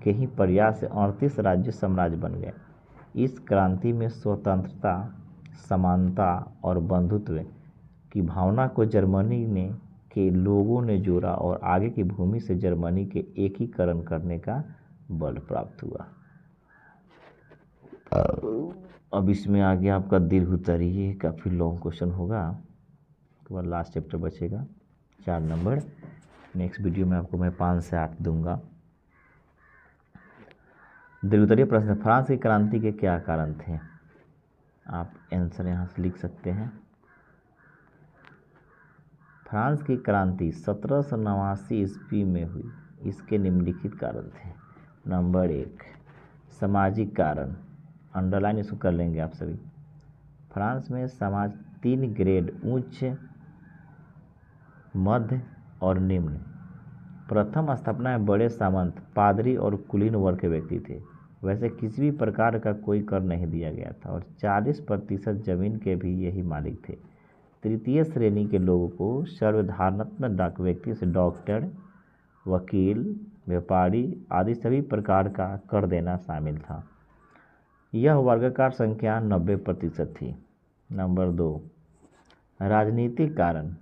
[SPEAKER 1] के ही प्रयास से 38 राज्य साम्राज्य बन गए। इस क्रांति में स्वतंत्रता, समानता और बंधुत्व की भावना को जर्मनी के लोगों ने जोड़ा और आगे की भूमि से जर्मनी के एकीकरण करने का बल प्राप्त हुआ। अब इसमें आगे आपका दीर्घोत्तरीय काफ़ी लॉन्ग क्वेश्चन होगा, उसके बाद लास्ट चैप्टर बचेगा 4 नंबर। नेक्स्ट वीडियो में आपको मैं 5 से 8 दूंगा। दीर्घोत्तरीय प्रश्न, फ्रांस की क्रांति के क्या कारण थे? आप आंसर यहाँ से लिख सकते हैं। फ्रांस की क्रांति 1789 ईस्वी में हुई। इसके निम्नलिखित कारण थे। नंबर 1, सामाजिक कारण, अंडरलाइन इसको कर लेंगे आप सभी। फ्रांस में समाज 3 ग्रेड, उच्च, मध्य और निम्न। प्रथम स्थापना में बड़े सामंत, पादरी और कुलीन वर्ग के व्यक्ति थे। वैसे किसी भी प्रकार का कोई कर नहीं दिया गया था और 40% जमीन के भी यही मालिक थे। तृतीय श्रेणी के लोगों को सर्वधारणात्मक व्यक्ति से डॉक्टर, वकील, व्यापारी आदि सभी प्रकार का कर देना शामिल था। यह वर्गाकार संख्या 90% थी। नंबर 2, राजनीतिक कारण।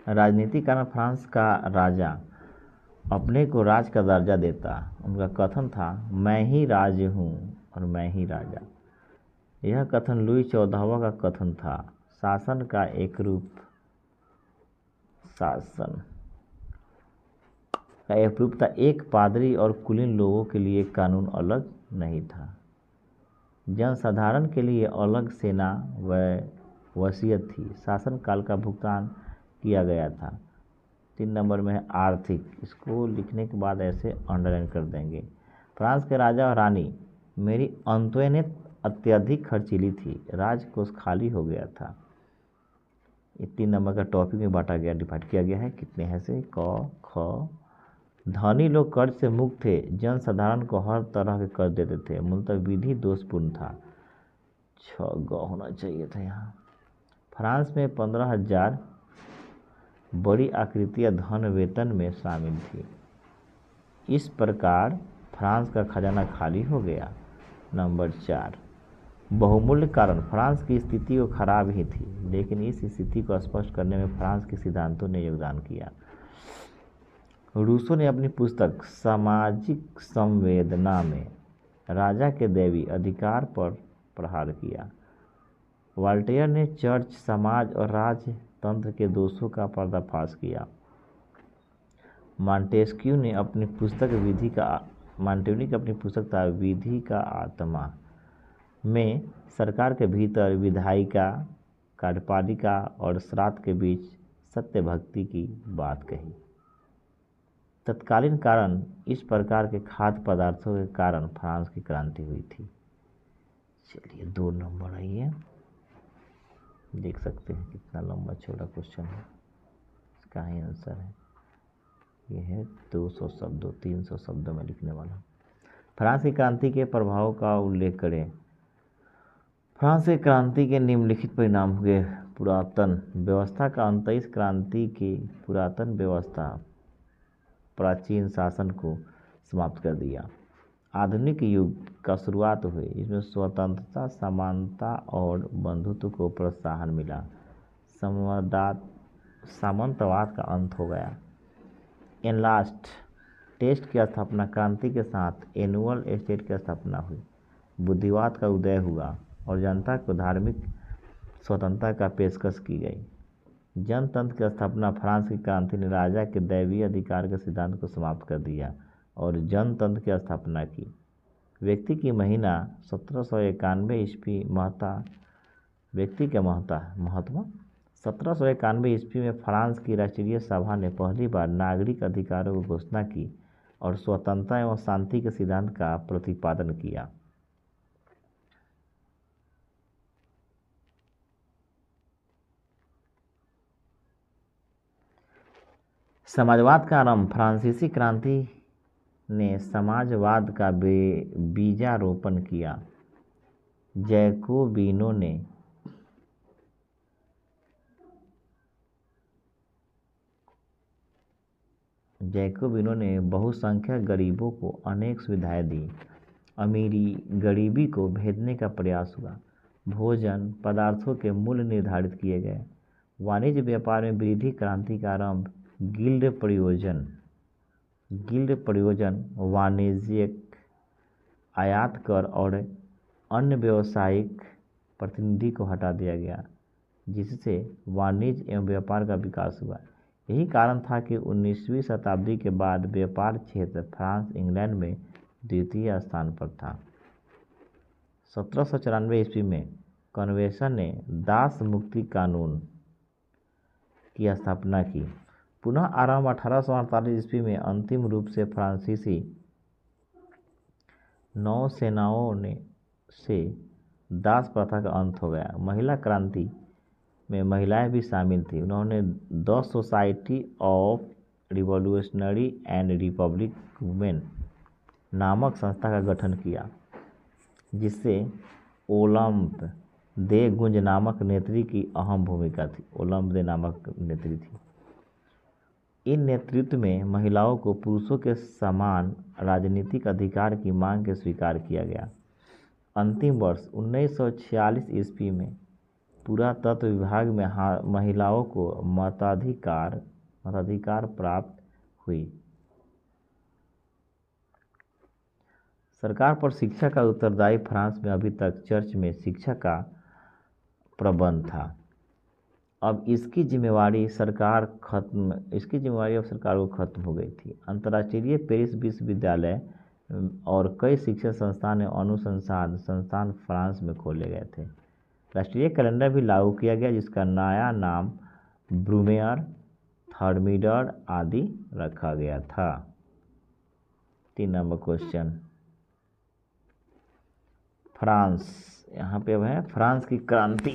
[SPEAKER 1] राजनीतिक कारण, फ्रांस का राजा अपने को राज का दर्जा देता। उनका कथन था, मैं ही राज हूँ और मैं ही राजा। यह कथन लुई 14वां का कथन था। शासन का एक रूप शासन का एक रूप था। एक पादरी और कुलीन लोगों के लिए कानून अलग नहीं था। जनसाधारण के लिए अलग सेना व वसीयत थी। शासन काल का भुगतान किया गया था। 3 नंबर में है आर्थिक। इसको लिखने के बाद ऐसे अंडरलाइन कर देंगे। फ्रांस के राजा और रानी मेरी अंतोनेट अत्यधिक खर्चीली थी। राजकोष खाली हो गया था। ये 3 नंबर का टॉपिक में बांटा गया, डिवाइड किया गया है। कितने हैं से क ख। धनी लोग कर्ज से मुक्त थे। जनसाधारण को हर तरह के कर्ज देते थे। मूलतः विधि दोषपूर्ण था। 6 ग होना चाहिए था यहाँ। फ्रांस में 15,000 बड़ी आकृतियाँ धन वेतन में शामिल थी। इस प्रकार फ्रांस का खजाना खाली हो गया। नंबर 4, बहुमूल्य कारण। फ्रांस की स्थिति तो खराब ही थी, लेकिन इस स्थिति को स्पष्ट करने में फ्रांस के सिद्धांतों ने योगदान किया। रूसो ने अपनी पुस्तक सामाजिक संवेदना में राजा के दैवी अधिकार पर प्रहार किया। वॉल्टेयर ने चर्च, समाज और राजतंत्र के दोषों का पर्दाफाश किया। मॉन्टेस्क्यू ने अपनी पुस्तक विधि का आत्मा में सरकार के भीतर विधायिका, कार्यपालिका और श्राद्ध के बीच सत्य भक्ति की बात कही। तत्कालीन कारण इस प्रकार के खाद्य पदार्थों के कारण फ्रांस की क्रांति हुई थी। चलिए 2 नंबर आइए, देख सकते हैं कितना लंबा चौड़ा क्वेश्चन है। इसका ही आंसर है, ये है 200 शब्दों 300 शब्दों में लिखने वाला। फ्रांस की क्रांति के प्रभाव का उल्लेख करें। फ्रांस की क्रांति के निम्नलिखित परिणाम हुए। पुरातन व्यवस्था का अंत। इस क्रांति की पुरातन व्यवस्था प्राचीन शासन को समाप्त कर दिया। आधुनिक युग का शुरुआत हुई। इसमें स्वतंत्रता, समानता और बंधुत्व को प्रोत्साहन मिला। सामंतवाद का अंत हो गया। एनलास्ट टेस्ट की स्थापना। क्रांति के साथ एनुअल स्टेट की स्थापना हुई। बुद्धिवाद का उदय हुआ और जनता को धार्मिक स्वतंत्रता का पेशकश की गई। जनतंत्र की स्थापना। फ्रांस की क्रांति ने राजा के दैवीय अधिकार के सिद्धांत को समाप्त कर दिया और जनतंत्र की स्थापना की। व्यक्ति की महिमा। 1791 ईस्वी व्यक्ति के महत्व। 1791 ईस्वी में फ्रांस की राष्ट्रीय सभा ने पहली बार नागरिक अधिकारों की घोषणा की और स्वतंत्रता एवं शांति के सिद्धांत का प्रतिपादन किया। समाजवाद का आरंभ। फ्रांसीसी क्रांति ने समाजवाद का बीजारोपण किया। जैकोबिनों ने बहुसंख्यक गरीबों को अनेक सुविधाएं दी। अमीरी गरीबी को भेदने का प्रयास हुआ। भोजन पदार्थों के मूल्य निर्धारित किए गए। वाणिज्य व्यापार में वृद्धि। क्रांति का आरंभ। गिल्ड प्रयोजन वाणिज्यिक आयात कर और अन्य व्यावसायिक प्रतिनिधि को हटा दिया गया, जिससे वाणिज्य एवं व्यापार का विकास हुआ। यही कारण था कि 19वीं शताब्दी के बाद व्यापार क्षेत्र फ्रांस इंग्लैंड में द्वितीय स्थान पर था। 1794 ईस्वी में कन्वेंशन ने दास मुक्ति कानून की स्थापना की। पुनः आरंभ 1848 ईस्वी में अंतिम रूप से फ्रांसीसी नौसेनाओं से दास प्रथा का अंत हो गया। महिला क्रांति में महिलाएं भी शामिल थीं। उन्होंने the society of revolutionary and Republic women नामक संस्था का गठन किया, जिससे ओलंप दे गुंज नामक नेत्री की अहम भूमिका थी। ओलंप दे नामक नेत्री थी। इन नेतृत्व में महिलाओं को पुरुषों के समान राजनीतिक अधिकार की मांग के स्वीकार किया गया। अंतिम वर्ष 1946 ईस्वी में पुरातत्व विभाग में महिलाओं को मताधिकार प्राप्त हुई। सरकार पर शिक्षा का उत्तरदायी। फ्रांस में अभी तक चर्च में शिक्षा का प्रबंध था। अब इसकी जिम्मेवारी इसकी जिम्मेवारी अब सरकार को खत्म हो गई थी। अंतर्राष्ट्रीय पेरिस विश्वविद्यालय और कई शिक्षण संस्थान एवं अनुसंधान संस्थान फ्रांस में खोले गए थे। राष्ट्रीय कैलेंडर भी लागू किया गया, जिसका नया नाम ब्रूमेयर, थर्मीडर आदि रखा गया था। 3 नंबर क्वेश्चन, फ्रांस, यहाँ पे अब है फ्रांस की क्रांति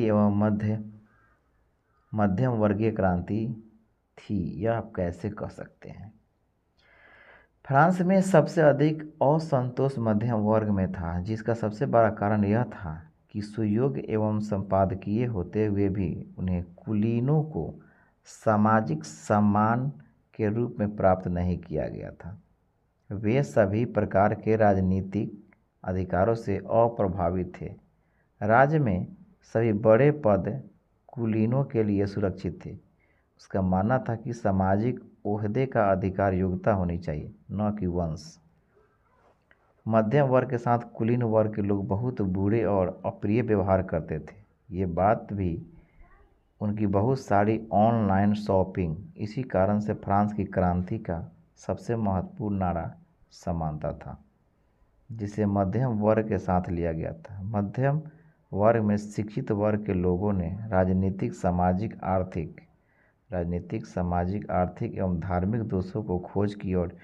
[SPEAKER 1] एवं मध्यम वर्गीय क्रांति थी, यह आप कैसे कह सकते हैं? फ्रांस में सबसे अधिक असंतोष मध्यम वर्ग में था, जिसका सबसे बड़ा कारण यह था कि सुयोग्य एवं संपादकीय होते हुए भी उन्हें कुलीनों को सामाजिक सम्मान के रूप में प्राप्त नहीं किया गया था। वे सभी प्रकार के राजनीतिक अधिकारों से अप्रभावित थे। राज्य में सभी बड़े पद कुलीनों के लिए सुरक्षित थे। उसका मानना था कि सामाजिक ओहदे का अधिकार योग्यता होनी चाहिए, न कि वंश। मध्यम वर्ग के साथ कुलीन वर्ग के लोग बहुत बुरे और अप्रिय व्यवहार करते थे। ये बात भी उनकी बहुत सारी ऑनलाइन शॉपिंग। इसी कारण से फ्रांस की क्रांति का सबसे महत्वपूर्ण नारा समानता था, जिसे मध्यम वर्ग के साथ लिया गया था। मध्यम वर्ग में शिक्षित वर्ग के लोगों ने राजनीतिक, सामाजिक, आर्थिक एवं धार्मिक दोषों को खोज की और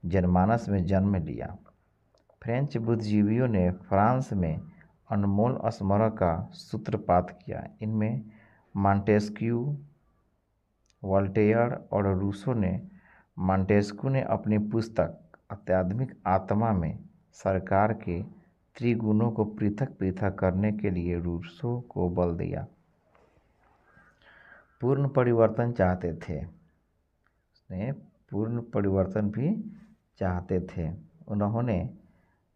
[SPEAKER 1] जनमानस में जन्म लिया। फ्रेंच बुद्धिजीवियों ने फ्रांस में अनमोल स्मारक का सूत्रपात किया। इनमें मॉन्टेस्क्यू, वोल्टेयर और मॉन्टेस्क्यू ने अपनी पुस्तक आध्यात्मिक आत्मा में सरकार के त्रिगुणों को पृथक करने के लिए रूसो को बल दिया। पूर्ण परिवर्तन चाहते थे, उसने पूर्ण परिवर्तन भी चाहते थे। उन्होंने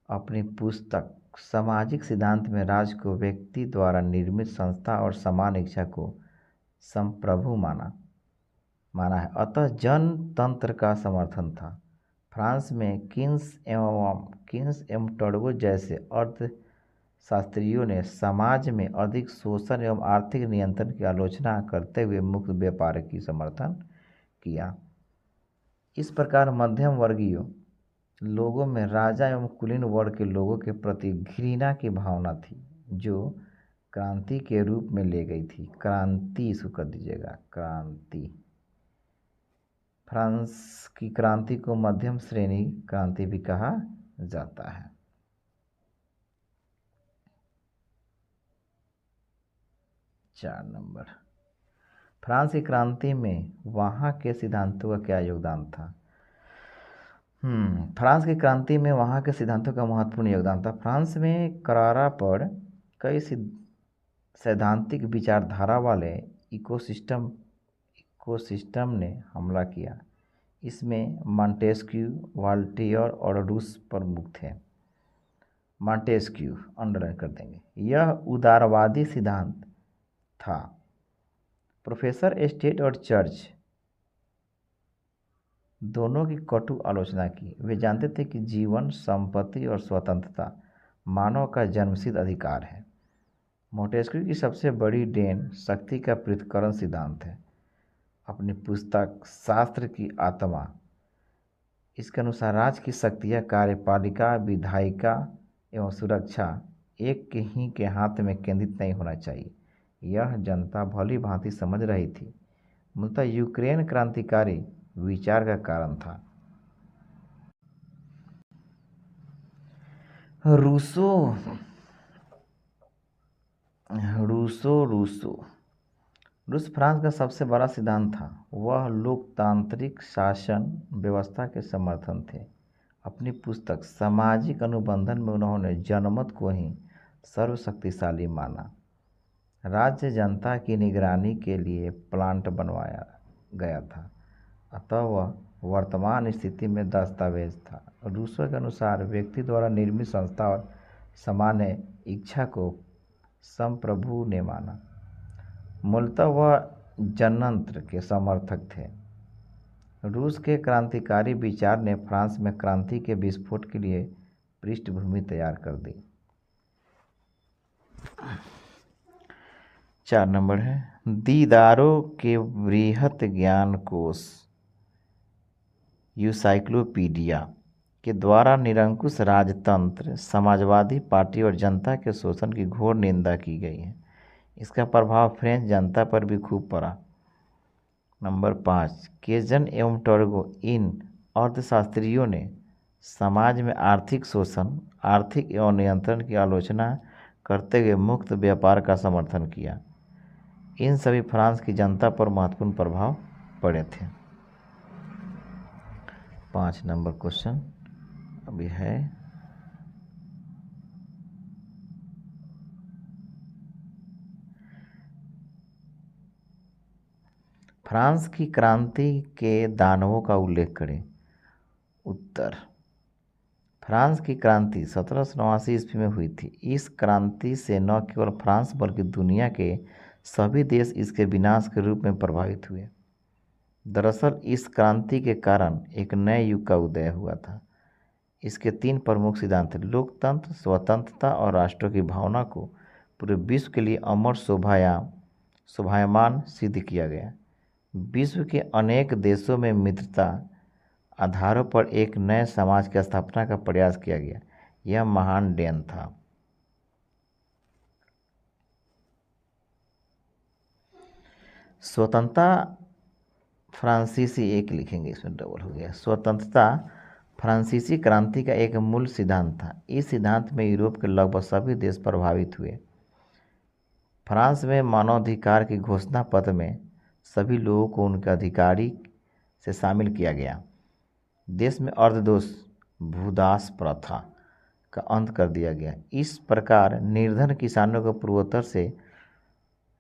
[SPEAKER 1] अपनी पुस्तक सामाजिक सिद्धांत में राज्य को व्यक्ति द्वारा निर्मित संस्था और समान इच्छा को संप्रभु माना है। अतः जनतंत्र का समर्थन था। फ्रांस में किन्स एवं टर्गो जैसे अर्थशास्त्रियों ने समाज में अधिक शोषण एवं आर्थिक नियंत्रण की आलोचना करते हुए मुक्त व्यापार की समर्थन किया। इस प्रकार मध्यम वर्गीय लोगों में राजा एवं कुलीन वर्ग के लोगों के प्रति घृणा की भावना थी, जो क्रांति के रूप में ले गई थी। क्रांति, इसको कर दीजिएगा, क्रांति। फ्रांस की क्रांति को मध्यम श्रेणी क्रांति भी कहा जाता है। चार नंबर, फ्रांस की क्रांति में वहाँ के सिद्धांतों का क्या योगदान था? फ्रांस की क्रांति में वहाँ के सिद्धांतों का महत्वपूर्ण योगदान था। फ्रांस में करारा पर कई सैद्धांतिक विचारधारा वाले इकोसिस्टम ने हमला किया। इसमें मॉन्टेस्क्यू, वोल्टेयर और रूस प्रमुख थे। मॉन्टेस्क्यू अंडरलाइन कर देंगे, यह उदारवादी सिद्धांत था। प्रोफेसर स्टेट और चर्च दोनों की कटु आलोचना की। वे जानते थे कि जीवन, संपत्ति और स्वतंत्रता मानव का जन्मसिद्ध अधिकार है। मोंटेस्क्यू की सबसे बड़ी देन शक्ति का पृथक्करण सिद्धांत है। अपनी पुस्तक शास्त्र की आत्मा, इसके अनुसार राज्य की शक्तियाँ कार्यपालिका, विधायिका एवं सुरक्षा एक के हाथ में केंद्रित नहीं होना चाहिए। यह जनता भली भांति समझ रही थी। मूलतः यूक्रेन क्रांतिकारी विचार का कारण था। रूस फ्रांस का सबसे बड़ा सिद्धांत था। वह लोकतांत्रिक शासन व्यवस्था के समर्थन थे। अपनी पुस्तक सामाजिक अनुबंधन में उन्होंने जनमत को ही सर्वशक्तिशाली माना। राज्य जनता की निगरानी के लिए प्लांट बनवाया गया था, अतः वह वर्तमान स्थिति में दस्तावेज था। रूसो के अनुसार व्यक्ति द्वारा निर्मित संस्था और सामान्य इच्छा को संप्रभु ने माना। मूलतः वह जनतंत्र के समर्थक थे। रूस के क्रांतिकारी विचार ने फ्रांस में क्रांति के विस्फोट के लिए पृष्ठभूमि तैयार कर दी। 4 नंबर है दीदारों के वृहत ज्ञान कोश यूसाइक्लोपीडिया के द्वारा निरंकुश राजतंत्र, समाजवादी पार्टी और जनता के शोषण की घोर निंदा की गई है। इसका प्रभाव फ्रेंच जनता पर भी खूब पड़ा। नंबर 5 केजन एवं टर्गो इन अर्थशास्त्रियों ने समाज में आर्थिक शोषण, आर्थिक एवं नियंत्रण की आलोचना करते हुए मुक्त व्यापार का समर्थन किया। इन सभी फ्रांस की जनता पर महत्वपूर्ण प्रभाव पड़े थे। 5 नंबर क्वेश्चन अभी है फ्रांस की क्रांति के दानवों का उल्लेख करें। उत्तर फ्रांस की क्रांति 1789 ईस्वी में हुई थी। इस क्रांति से न केवल फ्रांस बल्कि दुनिया के सभी देश इसके विनाश के रूप में प्रभावित हुए। दरअसल इस क्रांति के कारण एक नए युग का उदय हुआ था। इसके 3 प्रमुख सिद्धांत थे: लोकतंत्र, स्वतंत्रता और राष्ट्रों की भावना को पूरे विश्व के लिए अमर शोभायमान सिद्ध किया गया। विश्व के अनेक देशों में मित्रता आधारों पर एक नए समाज की स्थापना का प्रयास किया गया। यह महान देन था। स्वतंत्रता फ्रांसीसी एक लिखेंगे, इसमें डबल हो गया। स्वतंत्रता फ्रांसीसी क्रांति का एक मूल सिद्धांत था। इस सिद्धांत में यूरोप के लगभग सभी देश प्रभावित हुए। फ्रांस में मानवाधिकार की घोषणा पत्र में सभी लोगों को उनके अधिकारी से शामिल किया गया। देश में अर्धदोष भूदास प्रथा का अंत कर दिया गया। इस प्रकार निर्धन किसानों को पूर्वोत्तर से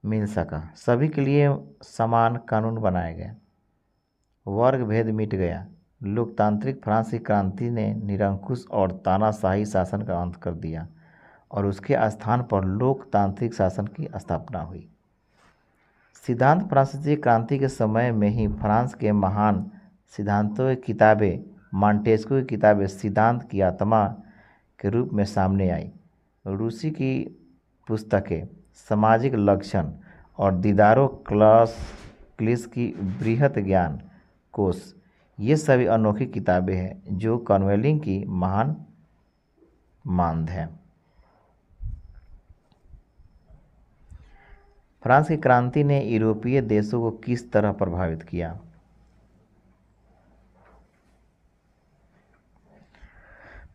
[SPEAKER 1] मिल सका। सभी के लिए समान कानून बनाए गए। वर्ग भेद मिट गया। लोकतांत्रिक फ्रांस की क्रांति ने निरंकुश और तानाशाही शासन का अंत कर दिया और उसके स्थान पर लोकतांत्रिक शासन की स्थापना हुई। सिद्धांत फ्रांसीसी क्रांति के समय में ही फ्रांस के महान सिद्धांतों की किताबें, मॉन्टेस्क्यू की किताबें सिद्धांत की आत्मा के रूप में सामने आई। रूसी की पुस्तकें सामाजिक लक्षण और दीदारों क्लिस की बृहत ज्ञान कोश, ये सभी अनोखी किताबें हैं जो कॉर्नवेलिस की महान मांद है। फ्रांस की क्रांति ने यूरोपीय देशों को किस तरह प्रभावित किया?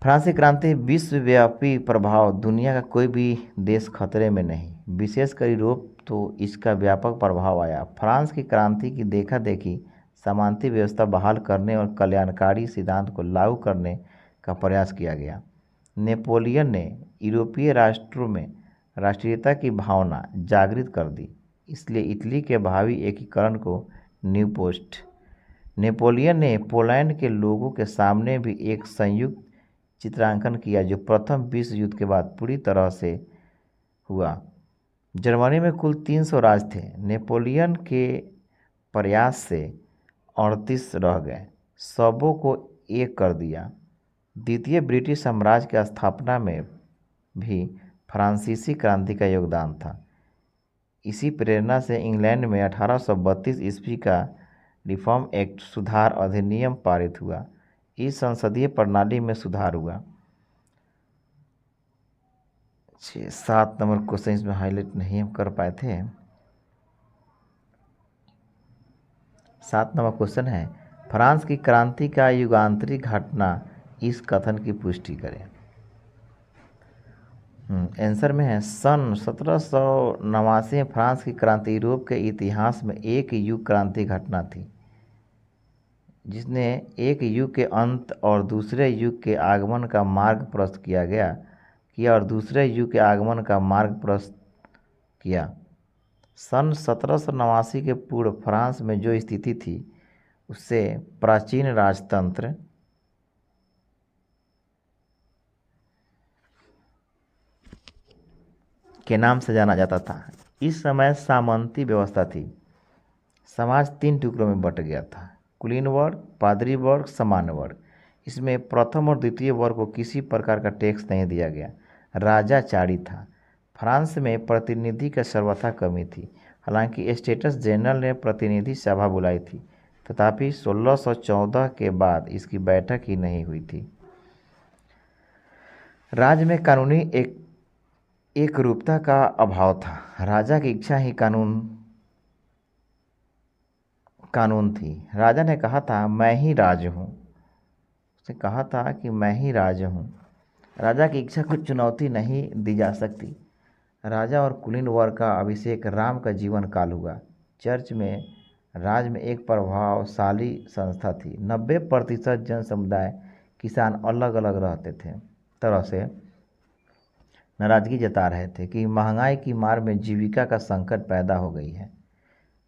[SPEAKER 1] फ्रांस की क्रांति विश्वव्यापी प्रभाव, दुनिया का कोई भी देश खतरे में नहीं, विशेषकर यूरोप तो इसका व्यापक प्रभाव आया। फ्रांस की क्रांति की देखा देखी सामंती व्यवस्था बहाल करने और कल्याणकारी सिद्धांत को लागू करने का प्रयास किया गया। नेपोलियन ने यूरोपीय राष्ट्रों में राष्ट्रीयता की भावना जागृत कर दी, इसलिए इटली के भावी एकीकरण को नींव पोस्ट। नेपोलियन ने पोलैंड के लोगों के सामने भी एक संयुक्त चित्रांकन किया जो प्रथम विश्व युद्ध के बाद पूरी तरह से हुआ। जर्मनी में कुल 300 राज थे। नेपोलियन के प्रयास से 38 रह गए, सबों को एक कर दिया। द्वितीय ब्रिटिश साम्राज्य की स्थापना में भी फ्रांसीसी क्रांति का योगदान था। इसी प्रेरणा से इंग्लैंड में 1832 ईस्वी का रिफॉर्म एक्ट सुधार अधिनियम पारित हुआ। इस संसदीय प्रणाली में सुधार हुआ। 7 नंबर क्वेश्चन इसमें हाईलाइट नहीं हम कर पाए थे। 7 नंबर क्वेश्चन है फ्रांस की क्रांति का युगांतरी घटना इस कथन की पुष्टि करें। आंसर में है सन 1789 में फ्रांस की क्रांति यूरोप के इतिहास में एक युग क्रांति घटना थी, जिसने एक युग के अंत और दूसरे युग के आगमन का मार्ग प्रशस्त किया और दूसरे युग के आगमन का मार्ग प्रशस्त किया। सन 1789 के पूर्व फ्रांस में जो स्थिति थी उससे प्राचीन राजतंत्र के नाम से जाना जाता था। इस समय सामंती व्यवस्था थी। समाज 3 टुकड़ों में बट गया था: कुलीन वर्ग, पादरी वर्ग, सामान्य वर्ग। इसमें प्रथम और द्वितीय वर्ग को किसी प्रकार का टैक्स नहीं दिया गया। राजा चारी था। फ्रांस में प्रतिनिधि की सर्वथा कमी थी। हालांकि स्टेट्स जनरल ने प्रतिनिधि सभा बुलाई थी, तथापि 1614 के बाद इसकी बैठक ही नहीं हुई थी। राज्य में कानूनी एक रूपता का अभाव था। राजा की इच्छा ही कानून थी। राजा ने कहा था, मैं ही राज हूँ। उसने कहा था कि मैं ही राज हूँ। राजा की इच्छा को चुनौती नहीं दी जा सकती। राजा और कुलीन वर्ग का अभिषेक राम का जीवन काल हुआ। चर्च में राज्य में एक प्रभावशाली संस्था थी। 90% जन समुदाय किसान अलग अलग रहते थे तरह से नाराजगी जता रहे थे कि महंगाई की मार में जीविका का संकट पैदा हो गई है।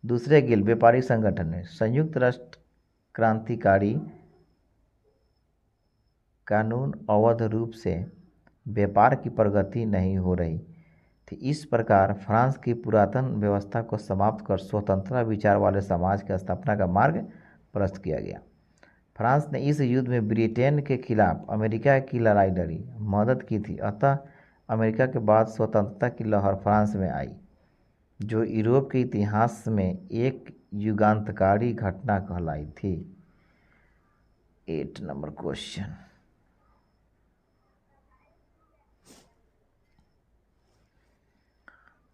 [SPEAKER 1] दूसरे गिल्ड व्यापारी संगठन ने संयुक्त राष्ट्र क्रांतिकारी कानून अवैध रूप से व्यापार की प्रगति नहीं हो रही थी। इस प्रकार फ्रांस की पुरातन व्यवस्था को समाप्त कर स्वतंत्रता विचार वाले समाज की स्थापना का मार्ग प्रशस्त किया गया। फ्रांस ने इस युद्ध में ब्रिटेन के खिलाफ अमेरिका की लड़ाई लड़ी, मदद की थी। अतः अमेरिका के बाद स्वतंत्रता की लहर फ्रांस में आई, जो यूरोप के इतिहास में एक युगांतकारी घटना कहलाई थी। 8 नंबर क्वेश्चन,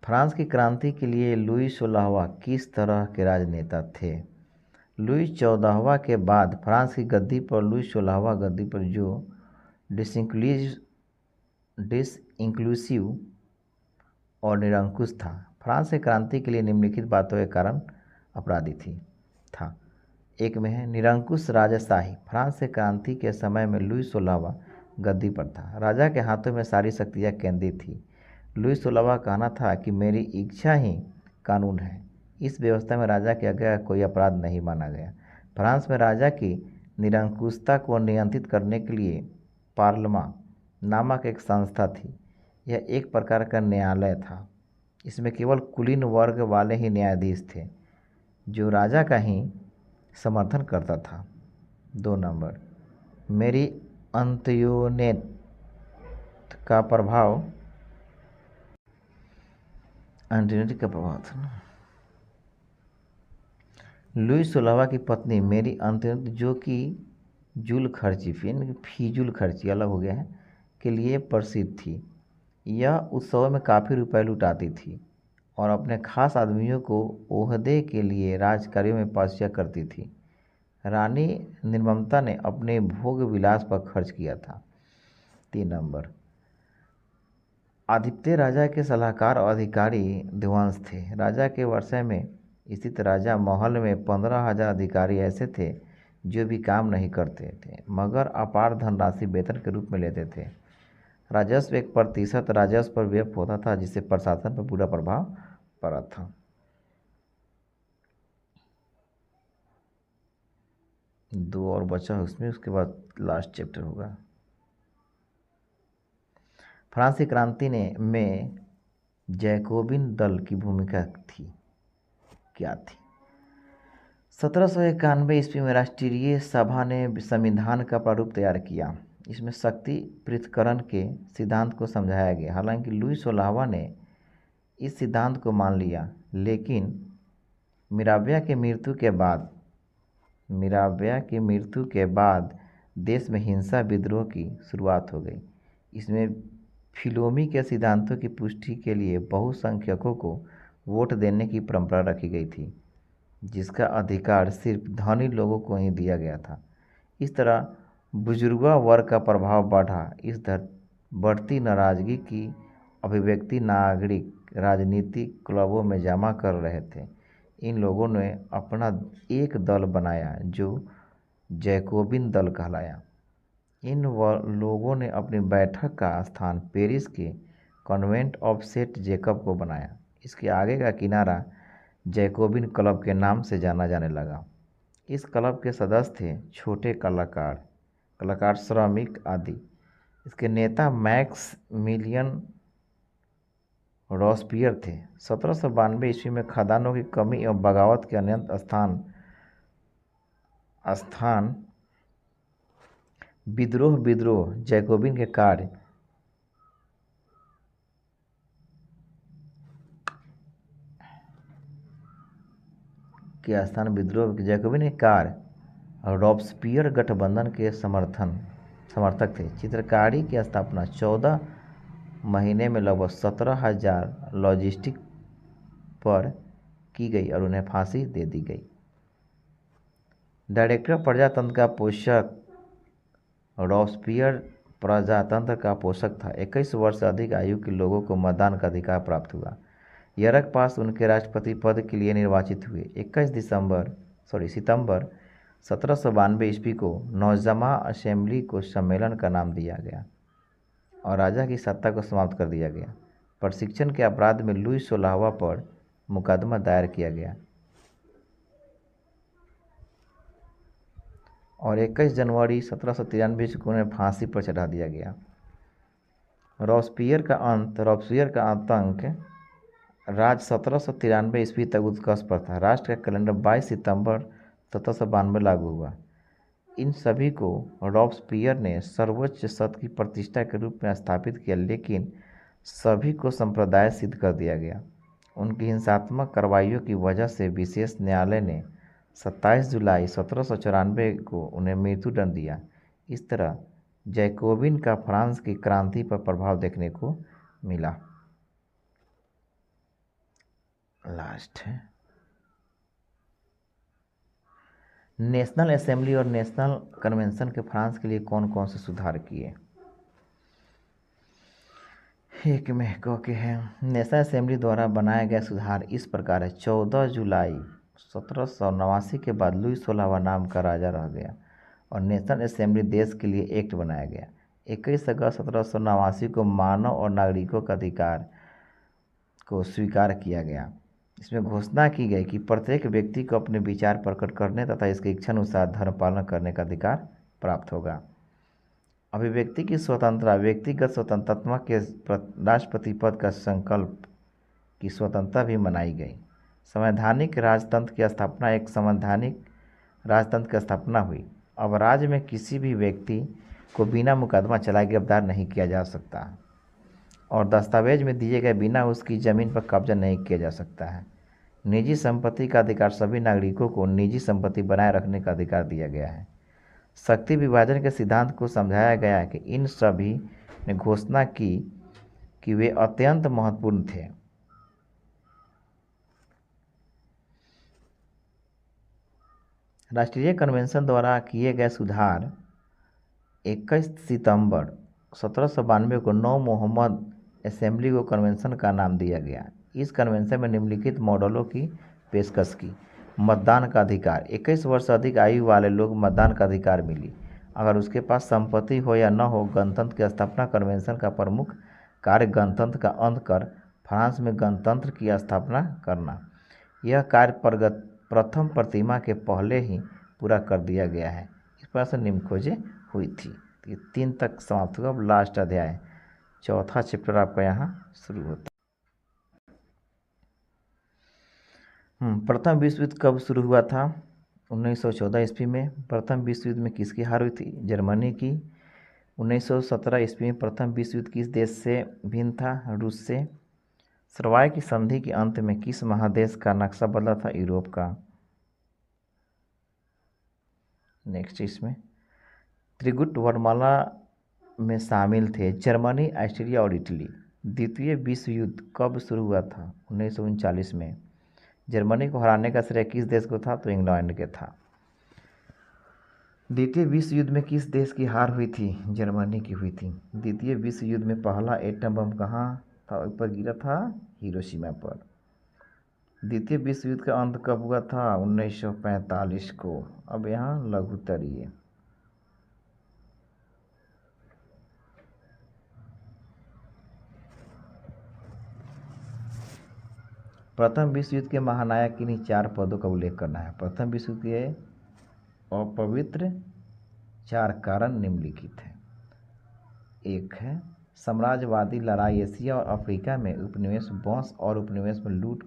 [SPEAKER 1] फ्रांस की क्रांति के लिए लुई 16वां किस तरह के राजनेता थे? लुई 14वां के बाद फ्रांस की गद्दी पर लुई 16वां गद्दी पर जो डिसइंक्लूसिव और निरंकुश था। फ्रांस की क्रांति के लिए निम्नलिखित बातों के कारण अपराधी था। एक में है निरंकुश राजशाही। फ्रांस से क्रांति के समय में लुई 16वां गद्दी पर था। राजा के हाथों में सारी शक्तियाँ केंद्रित थी। लुई 16वां कहना था कि मेरी इच्छा ही कानून है। इस व्यवस्था में राजा की आज्ञा कोई अपराध नहीं माना गया। फ्रांस में राजा की निरंकुशता को नियंत्रित करने के लिए पार्लमा नामक एक संस्था थी। यह एक प्रकार का न्यायालय था। इसमें केवल कुलीन वर्ग वाले ही न्यायाधीश थे, जो राजा का ही समर्थन करता था। 2 नंबर, मेरी अंत्योनेट का प्रभाव था ना। लुई 16वां की पत्नी मेरी अंत्योनेट, जो कि फिजूल खर्ची अलग हो गया है, के लिए प्रसिद्ध थी। यह उत्सव में काफ़ी रुपए लुटाती थी और अपने खास आदमियों को ओहदे के लिए राजकार्यों में पास करती थी। रानी निर्ममता ने अपने भोग विलास पर खर्च किया था। 3 नंबर, आदित्य राजा के सलाहकार और अधिकारी ध्वंस थे। राजा के वर्षा में स्थित राजा महल में 15,000 अधिकारी ऐसे थे जो भी काम नहीं करते थे, मगर अपार धनराशि वेतन के रूप में लेते थे। राजस्व 1% राजस्व पर व्यय होता था, जिससे प्रशासन पर बुरा प्रभाव पड़ा था। दो और बचा उसमें, उसके बाद लास्ट चैप्टर होगा। फ्रांस की क्रांति में जैकोबिन दल की भूमिका क्या थी? 1791 ईस्वी में राष्ट्रीय सभा ने संविधान का प्रारूप तैयार किया। इसमें शक्ति पृथक्करण के सिद्धांत को समझाया गया। हालांकि लुई 16वां ने इस सिद्धांत को मान लिया, लेकिन मिराबिया की मृत्यु के बाद देश में हिंसा विद्रोह की शुरुआत हो गई। इसमें फिलोमी के सिद्धांतों की पुष्टि के लिए बहुसंख्यकों को वोट देने की परंपरा रखी गई थी, जिसका अधिकार सिर्फ धनी लोगों को ही दिया गया था। इस तरह बुजुर्गा वर्ग का प्रभाव बढ़ा। इस बढ़ती नाराजगी की अभिव्यक्ति नागरिक राजनीतिक क्लबों में जमा कर रहे थे। इन लोगों ने अपना एक दल बनाया जो जैकोबिन दल कहलाया। इन लोगों ने अपनी बैठक का स्थान पेरिस के कॉन्वेंट ऑफ सेंट जेकब को बनाया। इसके आगे का किनारा जैकोबिन क्लब के नाम से जाना जाने लगा। इस क्लब के सदस्य थे छोटे कलाकार, श्रमिक आदि। इसके नेता मैक्स मिलियन रॉसपियर थे। 1792 ईस्वी में खदानों की कमी एवं बगावत के अनंत स्थान विद्रोह जैकोबिन के कार्य के स्थान विद्रोह जैकोबिन कार रॉबस्पियर गठबंधन के समर्थक थे। चित्रकारी की स्थापना 14 महीने में लगभग 17,000 लॉजिस्टिक पर की गई और उन्हें फांसी दे दी गई। डायरेक्टर प्रजातंत्र का पोषक रॉबस्पियर प्रजातंत्र का पोषक था। 21 वर्ष से अधिक आयु के लोगों को मतदान का अधिकार प्राप्त हुआ। यरक पास उनके राष्ट्रपति पद के लिए निर्वाचित हुए। 21 सितंबर 1792 ईस्वी को नौजमा असेंबली को सम्मेलन का नाम दिया गया और राजा की सत्ता को समाप्त कर दिया गया। प्रशिक्षण के अपराध में लुई 16वां पर मुकदमा दायर किया गया और 21 जनवरी 1793 को उन्हें फांसी पर चढ़ा दिया गया। रॉबस्पियर का आतंक राज 1793 ईस्वी तक उत्कर्ष पर था। राष्ट्र का कैलेंडर 22 सितंबर 1792 लागू हुआ। इन सभी को रॉबस्पियर ने सर्वोच्च सत्य की प्रतिष्ठा के रूप में स्थापित किया, लेकिन सभी को संप्रदाय सिद्ध कर दिया गया। उनकी हिंसात्मक कार्रवाइयों की वजह से विशेष न्यायालय ने 27 जुलाई 1794 को उन्हें मृत्युदंड दिया। इस तरह जैकोबिन का फ्रांस की क्रांति पर प्रभाव देखने को मिला। लास्ट है नेशनल असेंबली और नेशनल कन्वेंशन के फ्रांस के लिए कौन कौन से सुधार किए। एक में के हैं नेशनल असेंबली द्वारा बनाया गया सुधार इस प्रकार है। 14 जुलाई 1789 के बाद लुई 16वां नाम का राजा रह गया और नेशनल असेंबली देश के लिए एक्ट बनाया गया। 21 अगस्त 1789 को मानव और नागरिकों का अधिकार को स्वीकार किया गया। इसमें घोषणा की गई कि प्रत्येक व्यक्ति को अपने विचार प्रकट करने तथा इसके इच्छानुसार धर्म पालन करने का अधिकार प्राप्त होगा। अभिव्यक्ति की स्वतंत्रता, व्यक्तिगत स्वतंत्रता के राष्ट्रपति पद का संकल्प की स्वतंत्रता भी मनाई गई। संवैधानिक राजतंत्र की स्थापना, एक संवैधानिक राजतंत्र की स्थापना हुई। अब राज्य में किसी भी व्यक्ति को बिना मुकदमा चलाए गिरफ्तार नहीं किया जा सकता और दस्तावेज में दिए गए बिना उसकी ज़मीन पर कब्जा नहीं किया जा सकता है। निजी संपत्ति का अधिकार, सभी नागरिकों को निजी संपत्ति बनाए रखने का अधिकार दिया गया है। शक्ति विभाजन के सिद्धांत को समझाया गया है कि इन सभी ने घोषणा की कि वे अत्यंत महत्वपूर्ण थे। राष्ट्रीय कन्वेंशन द्वारा किए गए सुधार 21 सितंबर 1792 को 9 मोहम्मद असेंबली को कन्वेंशन का नाम दिया गया। इस कन्वेंशन में निम्नलिखित मॉडलों की पेशकश की। मतदान का अधिकार, 21 वर्ष से अधिक आयु वाले लोग मतदान का अधिकार मिली, अगर उसके पास संपत्ति हो या न हो। गणतंत्र की स्थापना, कन्वेंशन का प्रमुख कार्य गणतंत्र का अंत कर फ्रांस में गणतंत्र की स्थापना करना। यह कार्य प्रथम प्रतिमा के पहले ही पूरा कर दिया गया है। इस प्रकार से निम्न खोजें हुई थी। ये 3 तक समाप्त हुआ। अब लास्ट अध्याय, चौथा चैप्टर आपका यहाँ शुरू होता है। प्रथम विश्व युद्ध कब शुरू हुआ था? 1914 ईस्वी में। प्रथम विश्व युद्ध में किसकी हार हुई थी? जर्मनी की। 1917 ईस्वी में प्रथम विश्व युद्ध किस देश से भिन्न था? रूस से। सर्वाय की संधि के अंत में किस महादेश का नक्शा बदला था? यूरोप का। नेक्स्ट इसमें त्रिगुट वर्णमाला में शामिल थे जर्मनी, ऑस्ट्रिया और इटली। द्वितीय विश्व युद्ध कब शुरू हुआ था? 1939 में। जर्मनी को हराने का श्रेय किस देश को था? तो इंग्लैंड के था। द्वितीय विश्व युद्ध में किस देश की हार हुई थी? जर्मनी की हुई थी। द्वितीय विश्व युद्ध में पहला एटम बम कहाँ था पर गिरा था? हिरोशिमा पर। द्वितीय विश्व युद्ध का अंत कब हुआ था? 1945 को। अब यहाँ लघुत्तरीय। प्रथम विश्व युद्ध के महानायक किन्हीं 4 पदों का उल्लेख करना है। प्रथम विश्व युद्ध के अपवित्र 4 कारण निम्नलिखित हैं। एक है साम्राज्यवादी लड़ाई। एशिया और अफ्रीका में उपनिवेश वंश और उपनिवेश में लूट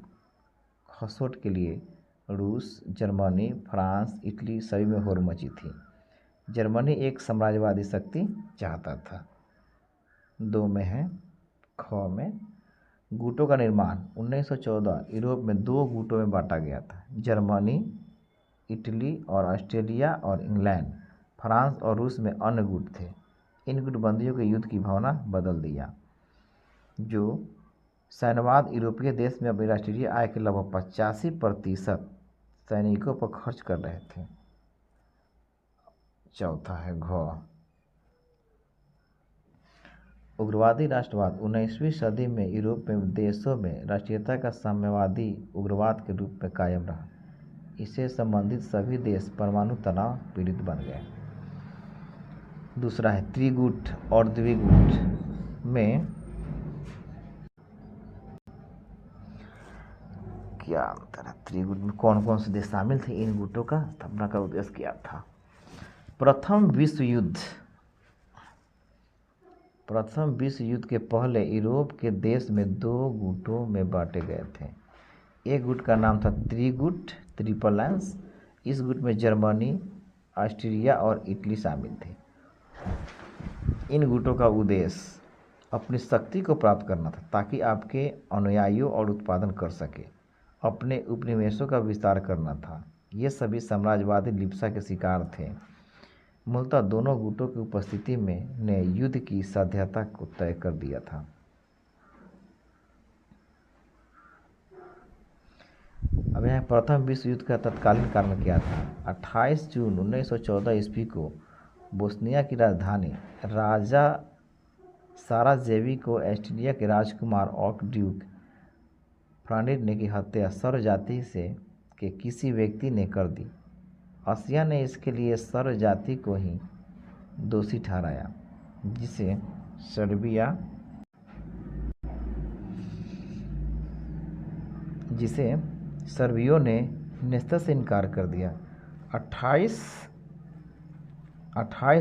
[SPEAKER 1] खसोट के लिए रूस, जर्मनी, फ्रांस, इटली सभी में होड़ मची थी। जर्मनी एक साम्राज्यवादी शक्ति चाहता था। 2 में है ख में गुटों का निर्माण 1914 यूरोप में दो गुटों में बांटा गया था। जर्मनी, इटली और ऑस्ट्रेलिया और इंग्लैंड, फ्रांस और रूस में अन्य गुट थे। इन गुटबंदियों के युद्ध की भावना बदल दिया। जो सैन्यवाद यूरोपीय देश में अपनी राष्ट्रीय आय के लगभग 85% सैनिकों पर खर्च कर रहे थे। चौथा है घ उग्रवादी राष्ट्रवाद 19वीं सदी में यूरोप में देशों में राष्ट्रीयता का साम्यवादी उग्रवाद के रूप में कायम रहा। इससे संबंधित सभी देश परमाणु तनाव पीड़ित बन गए। दूसरा है त्रिगुट और द्विगुट में क्या अंतर है? त्रिगुट में कौन कौन से देश शामिल थे? इन गुटों का स्थापना का उद्देश्य क्या था? प्रथम विश्व युद्ध के पहले यूरोप के देश में दो गुटों में बांटे गए थे। एक गुट का नाम था त्रिगुट, ट्रिपलैंस। इस गुट में जर्मनी, ऑस्ट्रिया और इटली शामिल थे। इन गुटों का उद्देश्य अपनी शक्ति को प्राप्त करना था ताकि आपके अनुयायियों और उत्पादन कर सके, अपने उपनिवेशों का विस्तार करना था। ये सभी साम्राज्यवादी लिप्सा के शिकार थे। मूलतः दोनों गुटों की उपस्थिति में ने युद्ध की साध्यता को तय कर दिया था। अब यहाँ प्रथम विश्व युद्ध का तत्कालीन कारण क्या था? 28 जून 1914 ईस्वी को बोस्निया की राजधानी राजा साराजेवी को ऑस्ट्रिया के राजकुमार आर्कड्यूक फ्रडिनेट की हत्या सर्व जाति से के किसी व्यक्ति ने कर दी। ऑस्ट्रिया ने इसके लिए सर्व जाति को ही दोषी ठहराया, जिसे सर्बियों ने निश्चित से इनकार कर दिया। 28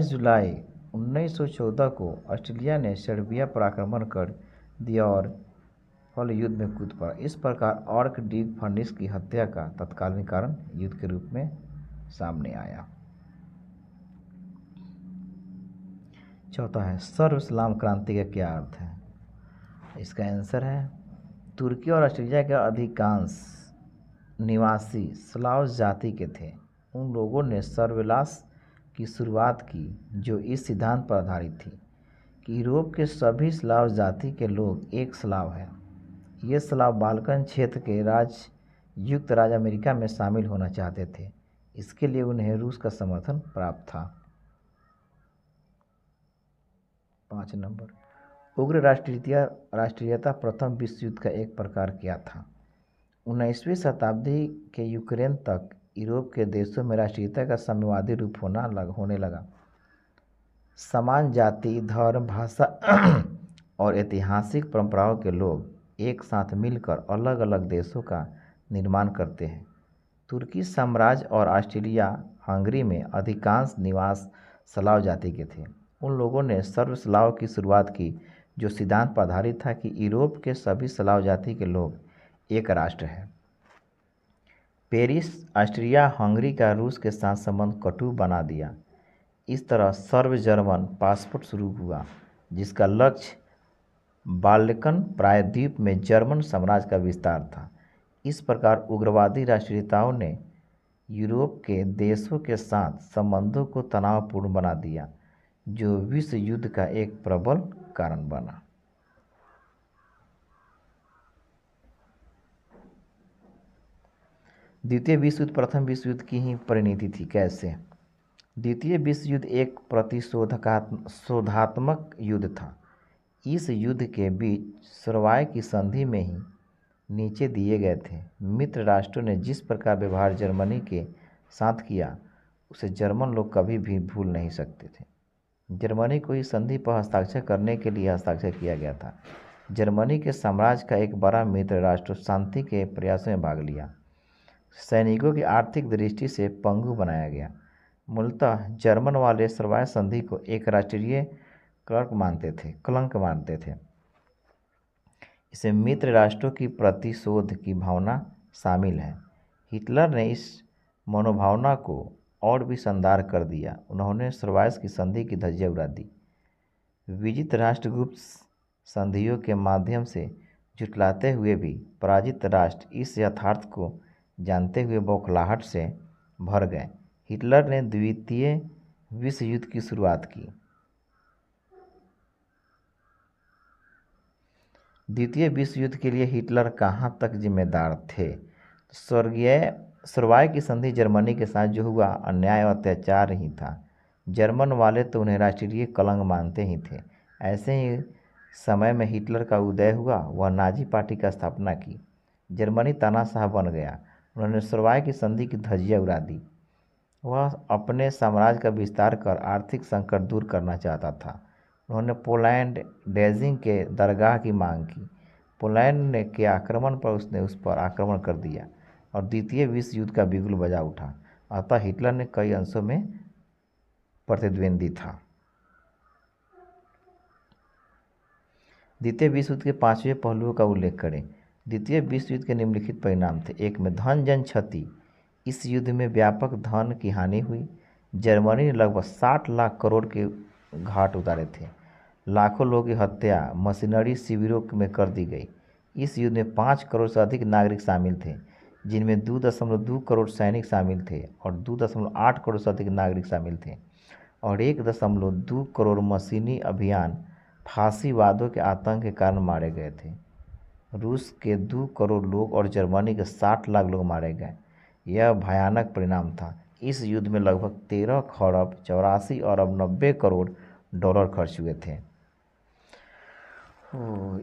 [SPEAKER 1] जुलाई 1914 को ऑस्ट्रेलिया ने सर्बिया पर आक्रमण कर दिया और फल युद्ध में कूद पड़ा। इस प्रकार आर्कड्यूक फ्रडिनेट की हत्या का तत्कालीन कारण युद्ध के रूप में सामने आया। चौथा है सर्व इस्लाम क्रांति का क्या अर्थ है? इसका आंसर है तुर्की और ऑस्ट्रेलिया के अधिकांश निवासी स्लाव जाति के थे। उन लोगों ने सर्वविलास की शुरुआत की जो इस सिद्धांत पर आधारित थी कि यूरोप के सभी स्लाव जाति के लोग एक स्लाव हैं। ये स्लाव बाल्कन क्षेत्र के युक्त राज्य अमेरिका में शामिल होना चाहते थे। इसके लिए उन्हें रूस का समर्थन प्राप्त था। 5 नंबर उग्र राष्ट्रीयता प्रथम विश्व युद्ध का एक प्रकार क्या था? 19वीं शताब्दी के यूक्रेन तक यूरोप के देशों में राष्ट्रीयता का साम्यवादी रूप होने लगा। समान जाति, धर्म, भाषा और ऐतिहासिक परंपराओं के लोग एक साथ मिलकर अलग अलग देशों का निर्माण करते हैं। तुर्की साम्राज्य और ऑस्ट्रिया हंगरी में अधिकांश निवास स्लाव जाति के थे। उन लोगों ने सर्व स्लाव की शुरुआत की जो सिद्धांत पर आधारित था कि यूरोप के सभी स्लाव जाति के लोग एक राष्ट्र है। पेरिस ऑस्ट्रिया हंगरी का रूस के साथ संबंध कटु बना दिया। इस तरह सर्व जर्मन पासपोर्ट शुरू हुआ जिसका लक्ष्य बाल्कन प्रायद्वीप में जर्मन साम्राज्य का विस्तार था। इस प्रकार उग्रवादी राष्ट्रीयताओं ने यूरोप के देशों के साथ संबंधों को तनावपूर्ण बना दिया जो विश्व युद्ध का एक प्रबल कारण बना। द्वितीय विश्व युद्ध प्रथम विश्व युद्ध की ही परिणति थी। कैसे? द्वितीय विश्व युद्ध एक प्रतिशोधात्मक युद्ध था। इस युद्ध के बीच सर्वाय की संधि में ही नीचे दिए गए थे मित्र राष्ट्रों ने जिस प्रकार व्यवहार जर्मनी के साथ किया उसे जर्मन लोग कभी भी भूल नहीं सकते थे। जर्मनी को इस संधि पर हस्ताक्षर करने के लिए हस्ताक्षर किया गया था। जर्मनी के साम्राज्य का एक बड़ा मित्र राष्ट्र शांति के प्रयासों में भाग लिया। सैनिकों की आर्थिक दृष्टि से पंगु बनाया गया। मूलतः जर्मन वाले सर्वाय संधि को एक राष्ट्रीय कलंक मानते थे। इसमें मित्र राष्ट्रों की प्रतिशोध की भावना शामिल है। हिटलर ने इस मनोभावना को और भी शानदार कर दिया। उन्होंने सर्वाय की संधि की धज्जियां उड़ा दी। विजित राष्ट्रगुप्त संधियों के माध्यम से झुठलाते हुए भी पराजित राष्ट्र इस यथार्थ को जानते हुए बौखलाहट से भर गए। हिटलर ने द्वितीय विश्व युद्ध की शुरुआत की। द्वितीय विश्व युद्ध के लिए हिटलर कहाँ तक जिम्मेदार थे? स्वर्गीय की संधि जर्मनी के साथ जो हुआ अन्याय और अत्याचार ही था। जर्मन वाले तो उन्हें राष्ट्रीय कलंक मानते ही थे। ऐसे ही समय में हिटलर का उदय हुआ। वह नाजी पार्टी का स्थापना की। जर्मनी तानाशाह बन गया। उन्होंने स्वर्गीय की संधि की धज्जियां उड़ा दी। वह अपने साम्राज्य का विस्तार कर आर्थिक संकट दूर करना चाहता था। उन्होंने पोलैंड डेजिंग के दरगाह की मांग की। पोलैंड के आक्रमण पर उसने उस पर आक्रमण कर दिया और द्वितीय विश्व युद्ध का बिगुल बजा उठा। अतः हिटलर ने कई अंशों में प्रतिद्वंदी था। द्वितीय विश्व युद्ध के 5वें पहलुओं का उल्लेख करें। द्वितीय विश्व युद्ध के निम्नलिखित परिणाम थे। एक में धन जन क्षति। इस युद्ध में व्यापक धन की हानि हुई। जर्मनी ने लगभग 60 लाख करोड़ के घाट उतारे थे। लाखों लोगों की हत्या मशीनरी शिविरों में कर दी गई। इस युद्ध में 5 करोड़ से अधिक नागरिक शामिल थे, जिनमें 2.2 करोड़ सैनिक शामिल थे और 2.8 करोड़ से अधिक नागरिक शामिल थे और 1.2 करोड़ मशीनी अभियान फांसीवादियों के आतंक के कारण मारे गए थे। रूस के 2 करोड़ लोग और जर्मनी के 60 लाख लोग मारे गए। यह भयानक परिणाम था। इस युद्ध में लगभग 13 खरब 84 अरब 90 करोड़ डॉलर खर्च हुए थे।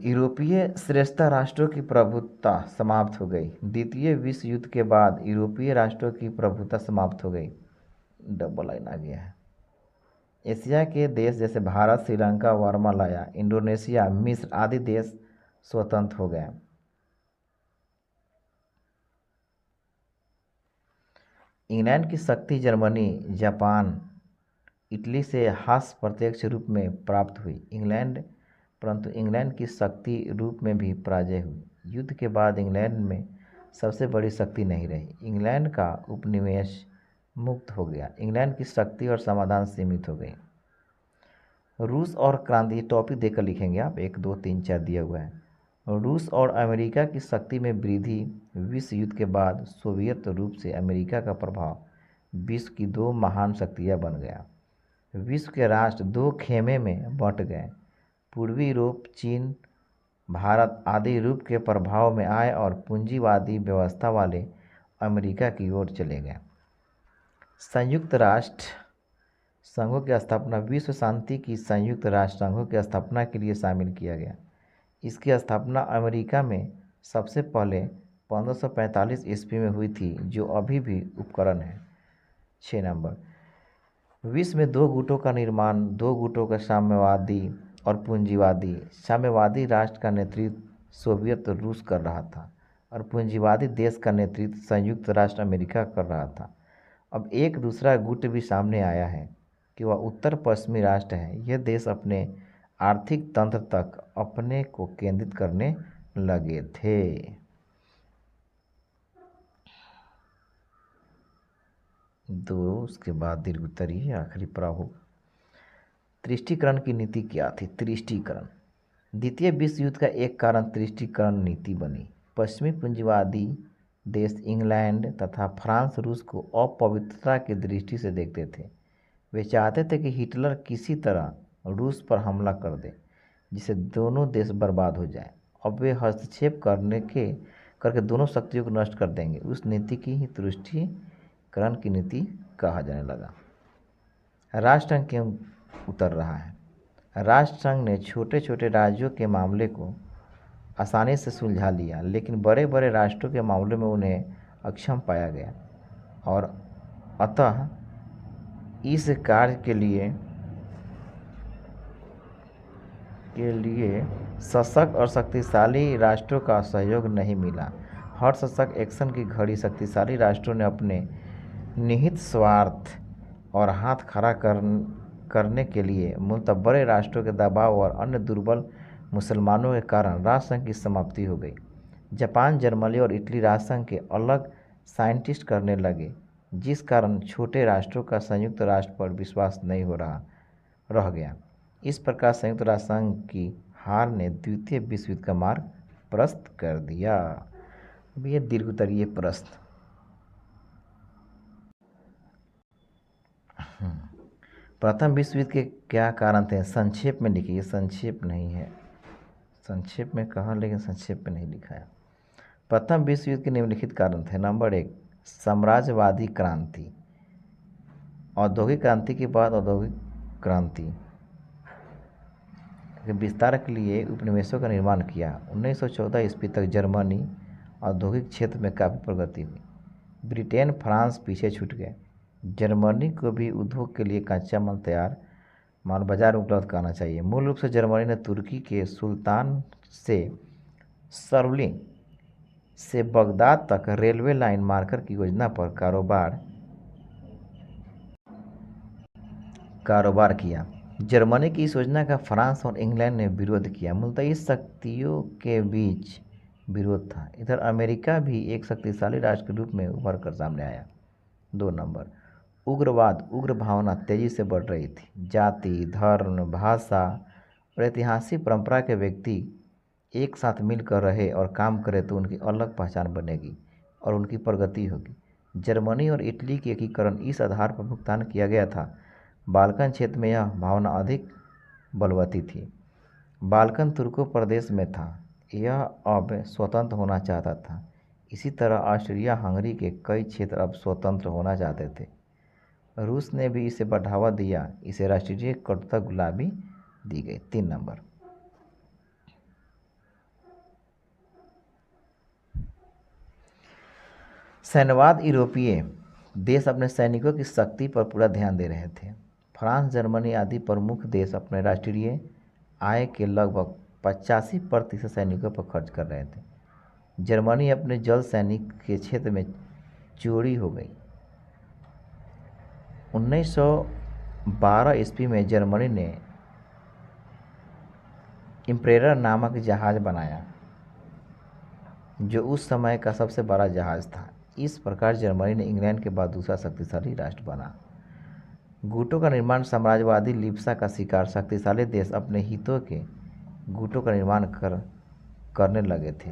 [SPEAKER 1] यूरोपीय श्रेष्ठता राष्ट्रों की प्रभुत्व समाप्त हो गई। द्वितीय विश्व युद्ध के बाद यूरोपीय राष्ट्रों की प्रभुत्व समाप्त हो गई। डबल लाइन आ गया है। एशिया के देश जैसे भारत, श्रीलंका, वर्मालाया, इंडोनेशिया, मिस्र आदि देश स्वतंत्र हो गए। इंग्लैंड की शक्ति जर्मनी, जापान, इटली से हास्य प्रत्यक्ष रूप में प्राप्त हुई। परंतु इंग्लैंड की शक्ति रूप में भी पराजय हुई। युद्ध के बाद इंग्लैंड में सबसे बड़ी शक्ति नहीं रही। इंग्लैंड का उपनिवेश मुक्त हो गया। इंग्लैंड की शक्ति और समाधान सीमित हो गई। रूस और क्रांति, टॉपिक देकर लिखेंगे आप, 1 2 3 4 दिया हुआ है। रूस और अमेरिका की शक्ति में वृद्धि। विश्व युद्ध के बाद सोवियत रूप से अमेरिका का प्रभाव विश्व की 2 महान शक्तियाँ बन गया। विश्व के राष्ट्र 2 खेमे में बंट गए। पूर्वी यूरोप, चीन, भारत आदि यूरोप के प्रभाव में आए और पूंजीवादी व्यवस्था वाले अमेरिका की ओर चले गए। संयुक्त राष्ट्र संघों की स्थापना। विश्व शांति की संयुक्त राष्ट्र संघों की स्थापना के लिए शामिल किया गया। इसकी स्थापना अमेरिका में सबसे पहले 1545 ईस्वी में हुई थी, जो अभी भी उपकरण है। 6 नंबर, विश्व में 2 गुटों का निर्माण। 2 गुटों का साम्यवादी और पूंजीवादी। साम्यवादी राष्ट्र का नेतृत्व सोवियत रूस कर रहा था और पूंजीवादी देश का नेतृत्व संयुक्त राष्ट्र अमेरिका कर रहा था। अब एक दूसरा गुट भी सामने आया है कि वह उत्तर पश्चिमी राष्ट्र है। यह देश अपने आर्थिक तंत्र तक अपने को केंद्रित करने लगे थे। उसके बाद दीर्घ उत्तरी आखिरी प्रारूप। तुष्टीकरण की नीति क्या थी? तुष्टीकरण द्वितीय विश्व युद्ध का एक कारण तुष्टीकरण नीति बनी। पश्चिमी पूंजीवादी देश इंग्लैंड तथा फ्रांस रूस को अपवित्रता की दृष्टि से देखते थे। वे चाहते थे कि हिटलर किसी तरह रूस पर हमला कर दे, जिससे दोनों देश बर्बाद हो जाए। अब वे हस्तक्षेप करके दोनों शक्तियों को नष्ट कर देंगे। उस नीति की ही तुष्टीकरण की नीति कहा जाने लगा। राष्ट्रसंघ क्यों उतर रहा है? राष्ट्रसंघ ने छोटे छोटे राज्यों के मामले को आसानी से सुलझा लिया, लेकिन बड़े बड़े राष्ट्रों के मामले में उन्हें अक्षम पाया गया और अतः इस कार्य के लिए सशक्त और शक्तिशाली राष्ट्रों का सहयोग नहीं मिला। हर सशक्त एक्शन की घड़ी शक्तिशाली राष्ट्रों ने अपने निहित स्वार्थ और हाथ खड़ा करने के लिए मूलतः बड़े राष्ट्रों के दबाव और अन्य दुर्बल मुसलमानों के कारण राष्ट्रसंघ की समाप्ति हो गई। जापान, जर्मनी और इटली राष्ट्रसंघ के अलग साइंटिस्ट करने लगे, जिस कारण छोटे राष्ट्रों का संयुक्त राष्ट्र पर विश्वास नहीं रह गया। इस प्रकार संयुक्त राष्ट्र संघ की हार ने द्वितीय विश्व युद्ध का मार्ग प्रस्त कर दिया। अब ये दीर्घ उत्तरीय प्रश्न। प्रथम विश्व युद्ध के क्या कारण थे? संक्षेप में लिखिए, संक्षेप नहीं है, संक्षेप में कहा, लेकिन संक्षेप में नहीं लिखा है। प्रथम विश्व युद्ध के निम्नलिखित कारण थे। नंबर 1, साम्राज्यवादी क्रांति। औद्योगिक क्रांति के बाद औद्योगिक क्रांति के विस्तार के लिए उपनिवेशों का निर्माण किया। 1914 ईस्वी तक जर्मनी औद्योगिक क्षेत्र में काफ़ी प्रगति हुई। ब्रिटेन फ्रांस पीछे छूट गए। जर्मनी को भी उद्योग के लिए कच्चा माल तैयार माल बाजार में उपलब्ध कराना चाहिए। मूल रूप से जर्मनी ने तुर्की के सुल्तान से सरवलिंग से बगदाद तक रेलवे लाइन मार्कर की योजना पर कारोबार किया। जर्मनी की इस योजना का फ्रांस और इंग्लैंड ने विरोध किया। मूलतः इस शक्तियों के बीच विरोध था। इधर अमेरिका भी एक शक्तिशाली राष्ट्र के रूप में उभर कर सामने आया। 2 नंबर, उग्रवाद, उग्र भावना तेजी से बढ़ रही थी। जाति, धर्म, भाषा और ऐतिहासिक परंपरा के व्यक्ति एक साथ मिलकर रहे और काम करें तो उनकी अलग पहचान बनेगी और उनकी प्रगति होगी। जर्मनी और इटली के एकीकरण इस आधार पर भुगतान किया गया था। बाल्कन क्षेत्र में यह भावना अधिक बलवती थी। बाल्कन तुर्कों प्रदेश में था, यह अब स्वतंत्र होना चाहता था। इसी तरह ऑस्ट्रिया हंगरी के कई क्षेत्र अब स्वतंत्र होना चाहते थे। रूस ने भी इसे बढ़ावा दिया। इसे राष्ट्रीय कटुता गुलाबी दी गई। 3 नंबर, सैन्यवाद। यूरोपीय देश अपने सैनिकों की शक्ति पर पूरा ध्यान दे रहे थे। फ्रांस, जर्मनी आदि प्रमुख देश अपने राष्ट्रीय आय के लगभग 85% सैनिकों पर खर्च कर रहे थे। जर्मनी अपने जल सैनिक के क्षेत्र में चोरी हो गई। 1912 ईस्वी में जर्मनी ने इम्पेरर नामक जहाज बनाया, जो उस समय का सबसे बड़ा जहाज था। इस प्रकार जर्मनी ने इंग्लैंड के बाद दूसरा शक्तिशाली राष्ट्र बना। गुटों का निर्माण। साम्राज्यवादी लिप्सा का शिकार शक्तिशाली देश अपने हितों के गुटों का निर्माण करने लगे थे।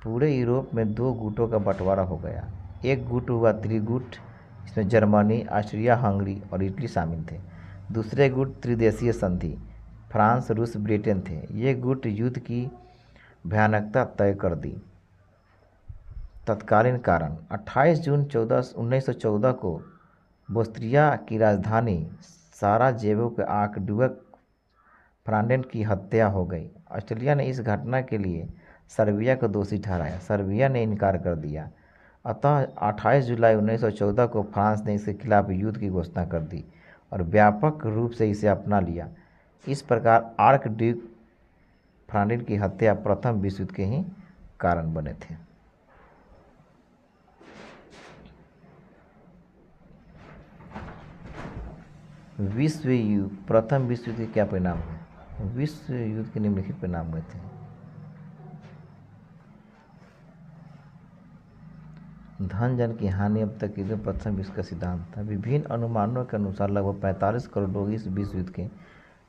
[SPEAKER 1] पूरे यूरोप में 2 गुटों का बंटवारा हो गया। एक गुट हुआ त्रिगुट, इसमें जर्मनी, ऑस्ट्रिया हंगरी और इटली शामिल थे। दूसरे गुट त्रिदेशीय संधि, फ्रांस, रूस, ब्रिटेन थे। ये गुट युद्ध की भयानकता तय कर दी। तत्कालीन कारण। 28 जून 1914 को बोस्निया की राजधानी साराजेवो के आर्कड्यूक फ्रांडेंट की हत्या हो गई। ऑस्ट्रेलिया ने इस घटना के लिए सर्बिया को दोषी ठहराया। सर्बिया ने इनकार कर दिया। अतः 28 जुलाई 1914 को फ्रांस ने इसके खिलाफ युद्ध की घोषणा कर दी और व्यापक रूप से इसे अपना लिया। इस प्रकार आर्कड्यूक फ्रांडेंट की हत्या प्रथम विश्व युद्ध के ही कारण बने थे। प्रथम विश्व युद्ध के क्या परिणाम हुए? विश्व युद्ध के निम्नलिखित परिणाम हुए थे। धन जन की हानि। अब तक युद्ध प्रथम विश्व का सिद्धांत था। विभिन्न अनुमानों के अनुसार लगभग 45 करोड़ लोग इस विश्व युद्ध के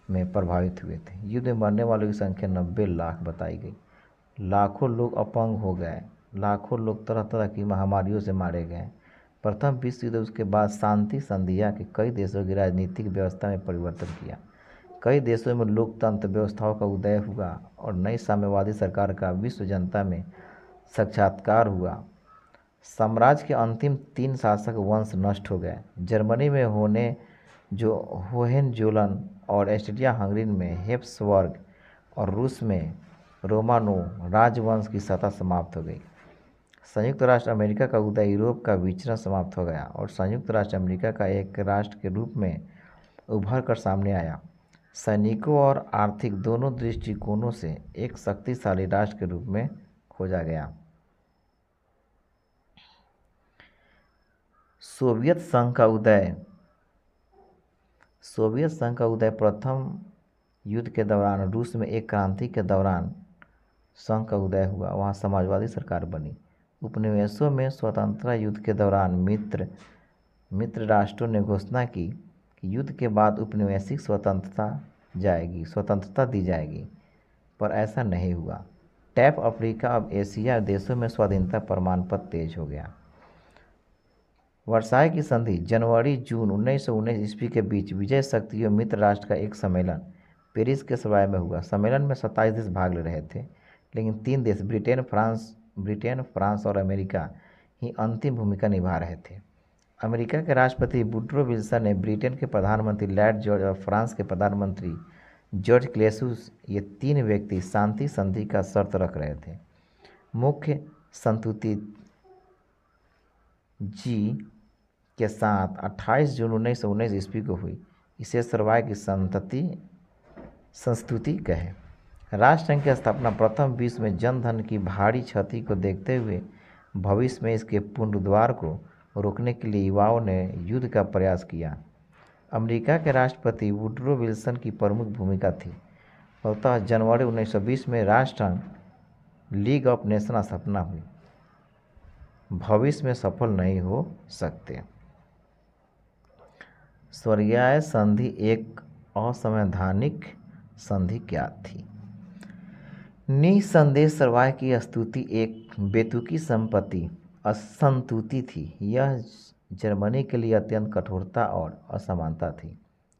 [SPEAKER 1] में प्रभावित हुए थे। युद्ध में मरने वालों की संख्या 90 लाख बताई गई। लाखों लोग अपंग हो गए। लाखों लोग तरह तरह की महामारियों से मारे गए। प्रथम विश्व युद्ध उसके बाद शांति संधिया के कई देशों की राजनीतिक व्यवस्था में परिवर्तन किया। कई देशों में लोकतंत्र व्यवस्थाओं का उदय हुआ और नई साम्यवादी सरकार का विश्व जनता में साक्षात्कार हुआ। साम्राज्य के अंतिम 3 शासक वंश नष्ट हो गए। जर्मनी में होहेनजोलन और ऑस्ट्रिया हंगरी में हेप्सबर्ग और रूस में रोमानोव राजवंश की सत्ता समाप्त हो गई। संयुक्त राष्ट्र अमेरिका का उदय, यूरोप का विचरण समाप्त हो गया और संयुक्त राष्ट्र अमेरिका का एक राष्ट्र के रूप में उभर कर सामने आया। सैनिकों और आर्थिक दोनों दृष्टिकोणों से एक शक्तिशाली राष्ट्र के रूप में खोजा गया। सोवियत संघ का उदय। सोवियत संघ का उदय प्रथम युद्ध के दौरान रूस में एक क्रांति के दौरान संघ का उदय हुआ। वहाँ समाजवादी सरकार बनी। उपनिवेशों में स्वतंत्रता युद्ध के दौरान मित्र राष्ट्रों ने घोषणा की कि युद्ध के बाद उपनिवेशिक स्वतंत्रता दी जाएगी, पर ऐसा नहीं हुआ। टैप अफ्रीका अब एशिया देशों में स्वाधीनता प्रमाण पत्र तेज हो गया। वर्साय की संधि जनवरी जून 1919 ईस्वी के बीच विजय शक्तियों मित्र राष्ट्र का एक सम्मेलन पेरिस के सभाए में हुआ। सम्मेलन में 27 देश भाग ले रहे थे, लेकिन 3 देश ब्रिटेन, फ्रांस और अमेरिका ही अंतिम भूमिका निभा रहे थे। अमेरिका के राष्ट्रपति वुडरो विल्सन ने ब्रिटेन के प्रधानमंत्री लॉर्ड जॉर्ज और फ्रांस के प्रधानमंत्री जॉर्ज क्लेसूस, ये 3 व्यक्ति शांति संधि का शर्त रख रहे थे। मुख्य संतुति जी के साथ 28 जून 1919 ईस्वी को हुई। इसे सर्वाय की संस्तुति कहे। राष्ट्रसंघ की स्थापना प्रथम विश्व में जनधन की भारी क्षति को देखते हुए भविष्य में इसके पुनरुद्धार को रोकने के लिए युवाओं ने युद्ध का प्रयास किया। अमेरिका के राष्ट्रपति वुडरो विल्सन की प्रमुख भूमिका थी। फलतः जनवरी 1920 में राष्ट्रसंघ लीग ऑफ नेशन स्थापना हुई। भविष्य में सफल नहीं हो सकते। स्वर्गीय संधि एक असंवैधानिक संधि क्या थी? निसंदेह सर्वाय की स्तुति एक बेतुकी संपत्ति असंतुति थी। यह जर्मनी के लिए अत्यंत कठोरता और असमानता थी।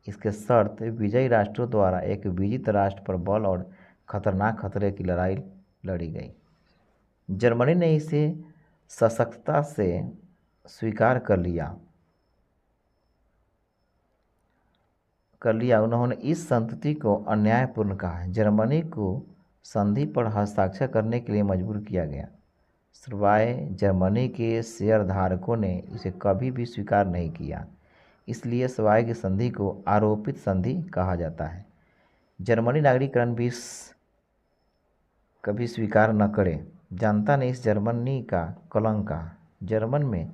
[SPEAKER 1] इसके शर्त विजयी राष्ट्रों द्वारा एक विजित राष्ट्र पर बल और खतरनाक खतरे की लड़ाई लड़ी गई। जर्मनी ने इसे सशक्तता से स्वीकार कर लिया। उन्होंने इस संतुति को अन्यायपूर्ण कहा। जर्मनी को संधि पर हस्ताक्षर करने के लिए मजबूर किया गया। सिवाय जर्मनी के शेयरधारकों ने इसे कभी भी स्वीकार नहीं किया। इसलिए सिवाय की संधि को आरोपित संधि कहा जाता है। जर्मनी नागरिकरण भी कभी स्वीकार न करे। जनता ने इस जर्मनी का कलंक कहा। जर्मन में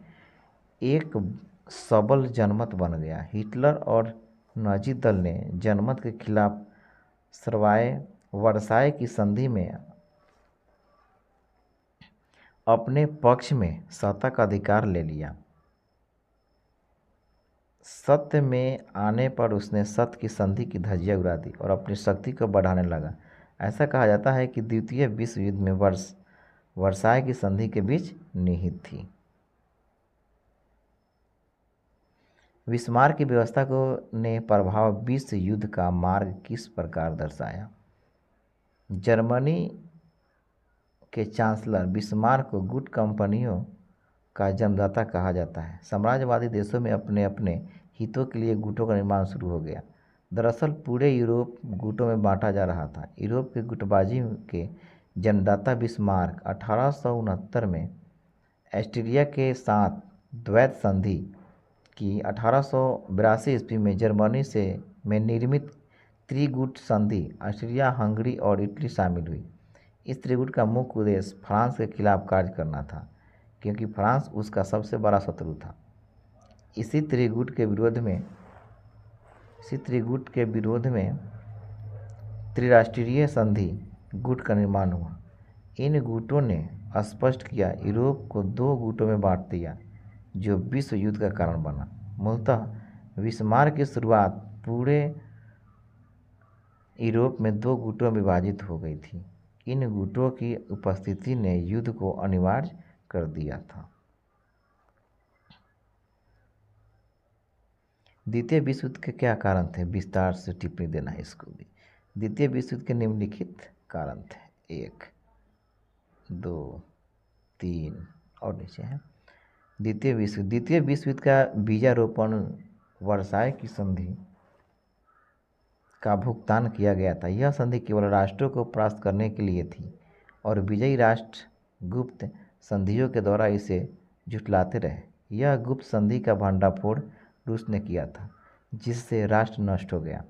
[SPEAKER 1] एक सबल जनमत बन गया। हिटलर और नाजी दल ने जनमत के खिलाफ वर्साय की संधि में अपने पक्ष में सत्ता का अधिकार ले लिया। सत्य में आने पर उसने सत्य की संधि की धज्जियां उड़ा दी और अपनी शक्ति को बढ़ाने लगा। ऐसा कहा जाता है कि द्वितीय विश्व युद्ध में वर्साय की संधि के बीच निहित थी। बिस्मार्क की व्यवस्था को ने प्रभाव विश्व युद्ध का मार्ग किस प्रकार दर्शाया? जर्मनी के चांसलर बिस्मार्क को गुट कंपनियों का जन्मदाता कहा जाता है। साम्राज्यवादी देशों में अपने अपने हितों के लिए गुटों का निर्माण शुरू हो गया। दरअसल पूरे यूरोप गुटों में बांटा जा रहा था। यूरोप के गुटबाजी के जन्मदाता बिस्मार्क 1869 में ऑस्ट्रिया के साथ द्वैत संधि की 1882 ईस्वी में जर्मनी में निर्मित त्रिगुट संधि ऑस्ट्रिया, हंगरी और इटली शामिल हुई। इस त्रिगुट का मुख्य उद्देश्य फ्रांस के खिलाफ कार्य करना था, क्योंकि फ्रांस उसका सबसे बड़ा शत्रु था। इसी त्रिगुट के विरोध में त्रिराष्ट्रीय संधि गुट का निर्माण हुआ। इन गुटों ने स्पष्ट किया यूरोप को 2 गुटों में बांट दिया, जो विश्व युद्ध का कारण बना। मूलतः बिस्मार्क की शुरुआत पूरे यूरोप में 2 गुटों में विभाजित हो गई थी। इन गुटों की उपस्थिति ने युद्ध को अनिवार्य कर दिया था। द्वितीय विश्व युद्ध के क्या कारण थे? विस्तार से टिप्पणी देना है इसको भी। द्वितीय विश्व युद्ध के निम्नलिखित कारण थे। 1, 2, 3 और नीचे है। द्वितीय विश्व युद्ध का बीजारोपण वर्साय की संधि का भुगतान किया गया था। यह संधि केवल राष्ट्रों को परास्त करने के लिए थी और विजयी राष्ट्र गुप्त संधियों के द्वारा इसे झुठलाते रहे। यह गुप्त संधि का भंडाफोड़ रूस ने किया था, जिससे राष्ट्र नष्ट हो गया।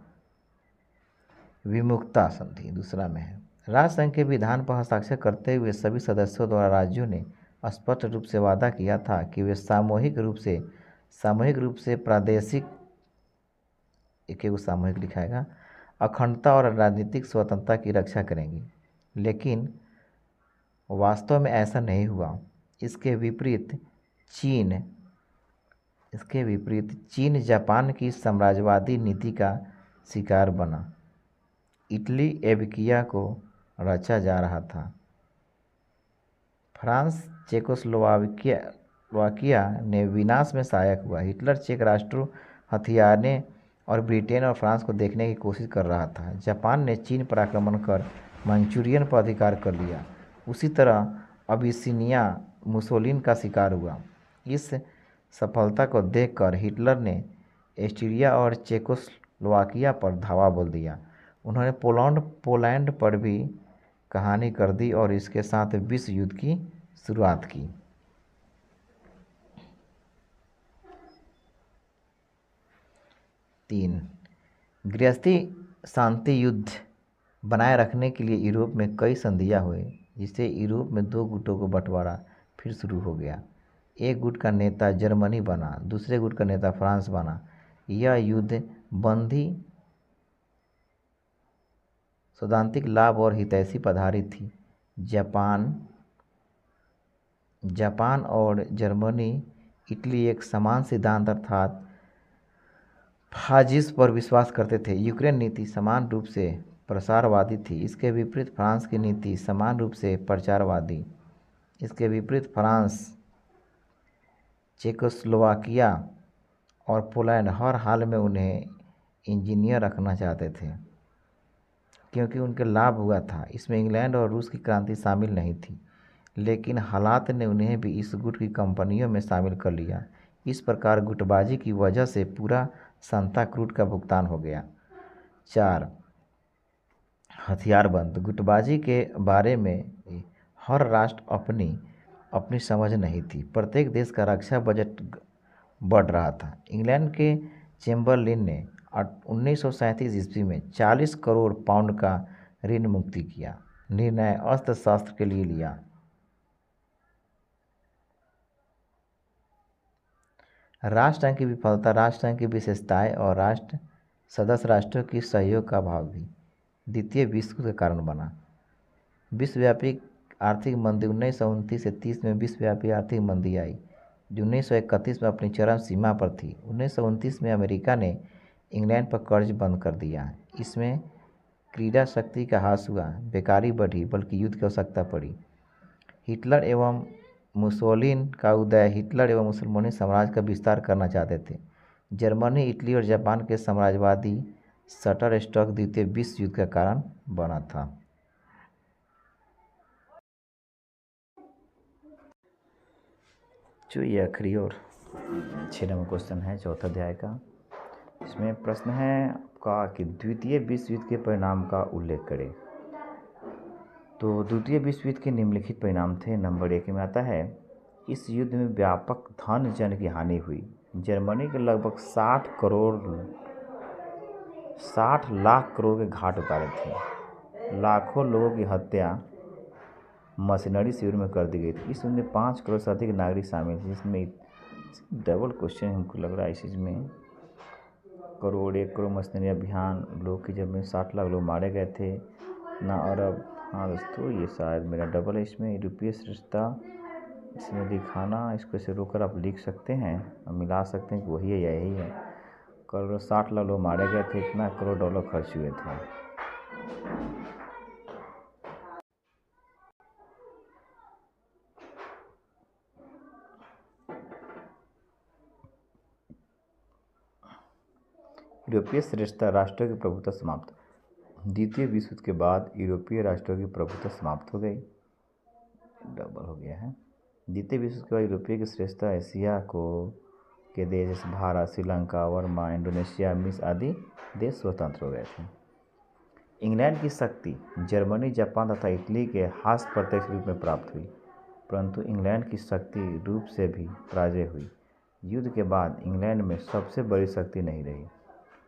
[SPEAKER 1] विमुक्ता संधि दूसरा में है। राष्ट्रसंघ के विधान पर हस्ताक्षर करते हुए सभी सदस्यों द्वारा राज्यों ने स्पष्ट रूप से वादा किया था कि वे सामूहिक रूप से प्रादेशिक सामूहिक लिखाएगा अखंडता और राजनीतिक स्वतंत्रता की रक्षा करेंगी। लेकिन वास्तव में ऐसा नहीं हुआ। इसके विपरीत चीन जापान की साम्राज्यवादी नीति का शिकार बना। इटली एबकिया को रचा जा रहा था। फ्रांस चेकोस्लोवाकिया वाकिया ने विनाश में सहायक हुआ। हिटलर चेक राष्ट्र हथियारने और ब्रिटेन और फ्रांस को देखने की कोशिश कर रहा था। जापान ने चीन पर आक्रमण कर मंचूरियन पर अधिकार कर लिया। उसी तरह अबिसिनिया मुसोलिन का शिकार हुआ। इस सफलता को देखकर हिटलर ने एस्ट्रिया और चेकोस्लोवाकिया पर धावा बोल दिया। उन्होंने पोलैंड पर भी कहानी कर दी और इसके साथ विश्व युद्ध की शुरुआत की। 3 गृहस्थी शांति युद्ध बनाए रखने के लिए यूरोप में कई संधियाँ हुई, जिससे यूरोप में 2 गुटों को बंटवारा फिर शुरू हो गया। एक गुट का नेता जर्मनी बना, दूसरे गुट का नेता फ्रांस बना। यह युद्ध बंदी सैद्धांतिक लाभ और हितैषी पर आधारित थी। जापान और जर्मनी इटली एक समान सिद्धांत अर्थात फाजिस पर विश्वास करते थे। यूक्रेन नीति समान रूप से प्रसारवादी थी। इसके विपरीत फ्रांस की नीति समान रूप से प्रचारवादी। इसके विपरीत फ्रांस चेकोस्लोवाकिया और पोलैंड हर हाल में उन्हें इंजीनियर रखना चाहते थे, क्योंकि उनके लाभ हुआ था। इसमें इंग्लैंड और रूस की क्रांति शामिल नहीं थी, लेकिन हालात ने उन्हें भी इस गुट की कंपनियों में शामिल कर लिया। इस प्रकार गुटबाजी की वजह से पूरा सांता क्रूज का भुगतान हो गया। 4 हथियारबंद। गुटबाजी के बारे में हर राष्ट्र अपनी समझ नहीं थी। प्रत्येक देश का रक्षा बजट बढ़ रहा था। इंग्लैंड के चेम्बरलिन ने 1937 ईस्वी में 40 करोड़ पाउंड का ऋण मुक्ति किया। निर्णय अस्त्र शस्त्र के लिए लिया। राष्ट्रसंघ की विफलता, राष्ट्रसंघ की विशेषताएं और सदस्य राष्ट्रों की सहयोग का अभाव भी द्वितीय विश्व युद्ध का कारण बना। विश्वव्यापी आर्थिक मंदी 1929 से 30 में विश्वव्यापी आर्थिक मंदी आई, जो 1931 में अपनी चरम सीमा पर थी। 1929 में अमेरिका ने इंग्लैंड पर कर्ज बंद कर दिया। इसमें क्रीड़ा शक्ति का ह्रास हुआ, बेकारी बढ़ी, बल्कि युद्ध की आवश्यकता पड़ी। हिटलर एवं मुसोलिन का उदय। हिटलर एवं मुसोलिनी साम्राज्य का विस्तार करना चाहते थे। जर्मनी, इटली और जापान के साम्राज्यवादी शटरस्टॉक द्वितीय विश्व युद्ध का कारण बना था। जो ये आखिरी और 6 नंबर क्वेश्चन है चौथा अध्याय का। इसमें प्रश्न है आपका कि द्वितीय विश्व युद्ध के परिणाम का उल्लेख करें। तो द्वितीय विश्व युद्ध के निम्नलिखित परिणाम थे। नंबर 1 में आता है, इस युद्ध में व्यापक धन जन की हानि हुई। जर्मनी के लगभग 60 लाख करोड़ के घाट उतारे थे। लाखों लोगों की हत्या मशीनरी शिविर में कर दी गई थी। इस युद्ध में 5 करोड़ से अधिक नागरिक शामिल थे, जिसमें डबल क्वेश्चन हमको लग रहा है इस चीज़ में। 1 करोड़ मशीनरी अभियान लोग की, जब में 60 लाख लोग मारे गए थे ना। अरब, हाँ दोस्तों, ये शायद मेरा डबल है इसमें। यूरोपीय श्रेष्ठता इसमें दिखाना, इसको ऐसे रोकर आप लिख सकते हैं और मिला सकते हैं कि वही है या यही है। करोड़ 60 लाख लोग मारे गए थे, इतना करोड़ डॉलर खर्च हुए थे। यूरोपीय श्रेष्ठता, राष्ट्रों की प्रभुत्व समाप्त। द्वितीय विश्व युद्ध के बाद यूरोपीय राष्ट्रों की प्रभुत्व समाप्त हो गई। डबल हो गया है। द्वितीय विश्व युद्ध के बाद यूरोपीय की श्रेष्ठता एशिया के देश जैसे भारत, श्रीलंका, बर्मा, इंडोनेशिया, मिस्र आदि देश स्वतंत्र हो गए थे। इंग्लैंड की शक्ति जर्मनी, जापान तथा इटली के हास्य प्रत्यक्ष रूप में प्राप्त हुई, परंतु इंग्लैंड की शक्ति रूप से भी पराजय हुई। युद्ध के बाद इंग्लैंड में सबसे बड़ी शक्ति नहीं रही।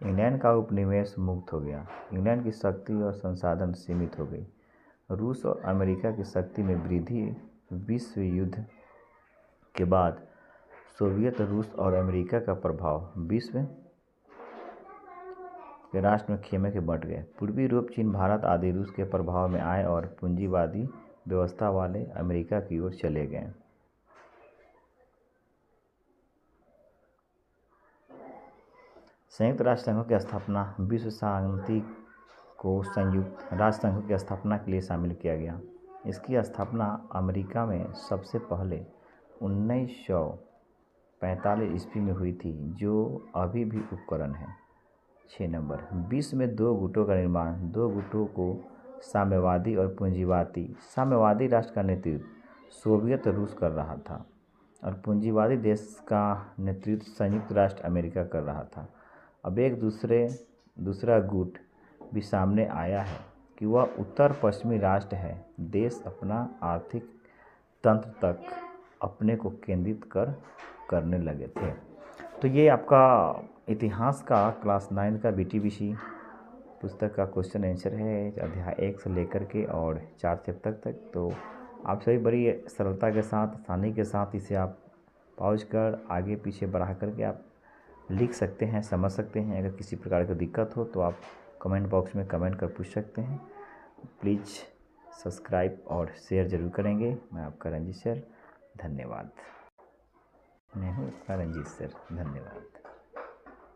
[SPEAKER 1] इंग्लैंड का उपनिवेश मुक्त हो गया। इंग्लैंड की शक्ति और संसाधन सीमित हो गई। रूस और अमेरिका की शक्ति में वृद्धि। विश्व युद्ध के बाद सोवियत रूस और अमेरिका का प्रभाव विश्व के राष्ट्र में खेमे के बंट गए। पूर्वी यूरोप, चीन, भारत आदि रूस के प्रभाव में आए और पूंजीवादी व्यवस्था वाले अमेरिका की ओर चले गए। संयुक्त राष्ट्र संघों की स्थापना। विश्व शांति को संयुक्त राष्ट्र संघों की स्थापना के लिए शामिल किया गया। इसकी स्थापना अमेरिका में सबसे पहले 1945 ईस्वी में हुई थी, जो अभी भी उपकरण है। 6 नंबर, विश्व में दो गुटों का निर्माण। दो गुटों को साम्यवादी और पूंजीवादी। साम्यवादी राष्ट्र का नेतृत्व सोवियत रूस कर रहा था और पूंजीवादी देश का नेतृत्व संयुक्त राष्ट्र अमेरिका कर रहा था। अब एक दूसरा गुट भी सामने आया है कि वह उत्तर पश्चिमी राष्ट्र है। देश अपना आर्थिक तंत्र तक अपने को केंद्रित करने लगे थे। तो ये आपका इतिहास का क्लास 9 का BTBC पुस्तक का क्वेश्चन आंसर है, अध्याय 1 से लेकर के और 4 चैप्टर तक। तो आप सभी बड़ी सरलता के साथ, आसानी के साथ इसे आप पॉज कर आगे पीछे बढ़ा करके आप लिख सकते हैं, समझ सकते हैं। अगर किसी प्रकार की दिक्कत हो तो आप कमेंट बॉक्स में कमेंट कर पूछ सकते हैं। प्लीज़ सब्सक्राइब और शेयर ज़रूर करेंगे। मैं आपका रंजीत सर, धन्यवाद। मैं हूँ आपका रंजीत सर, धन्यवाद।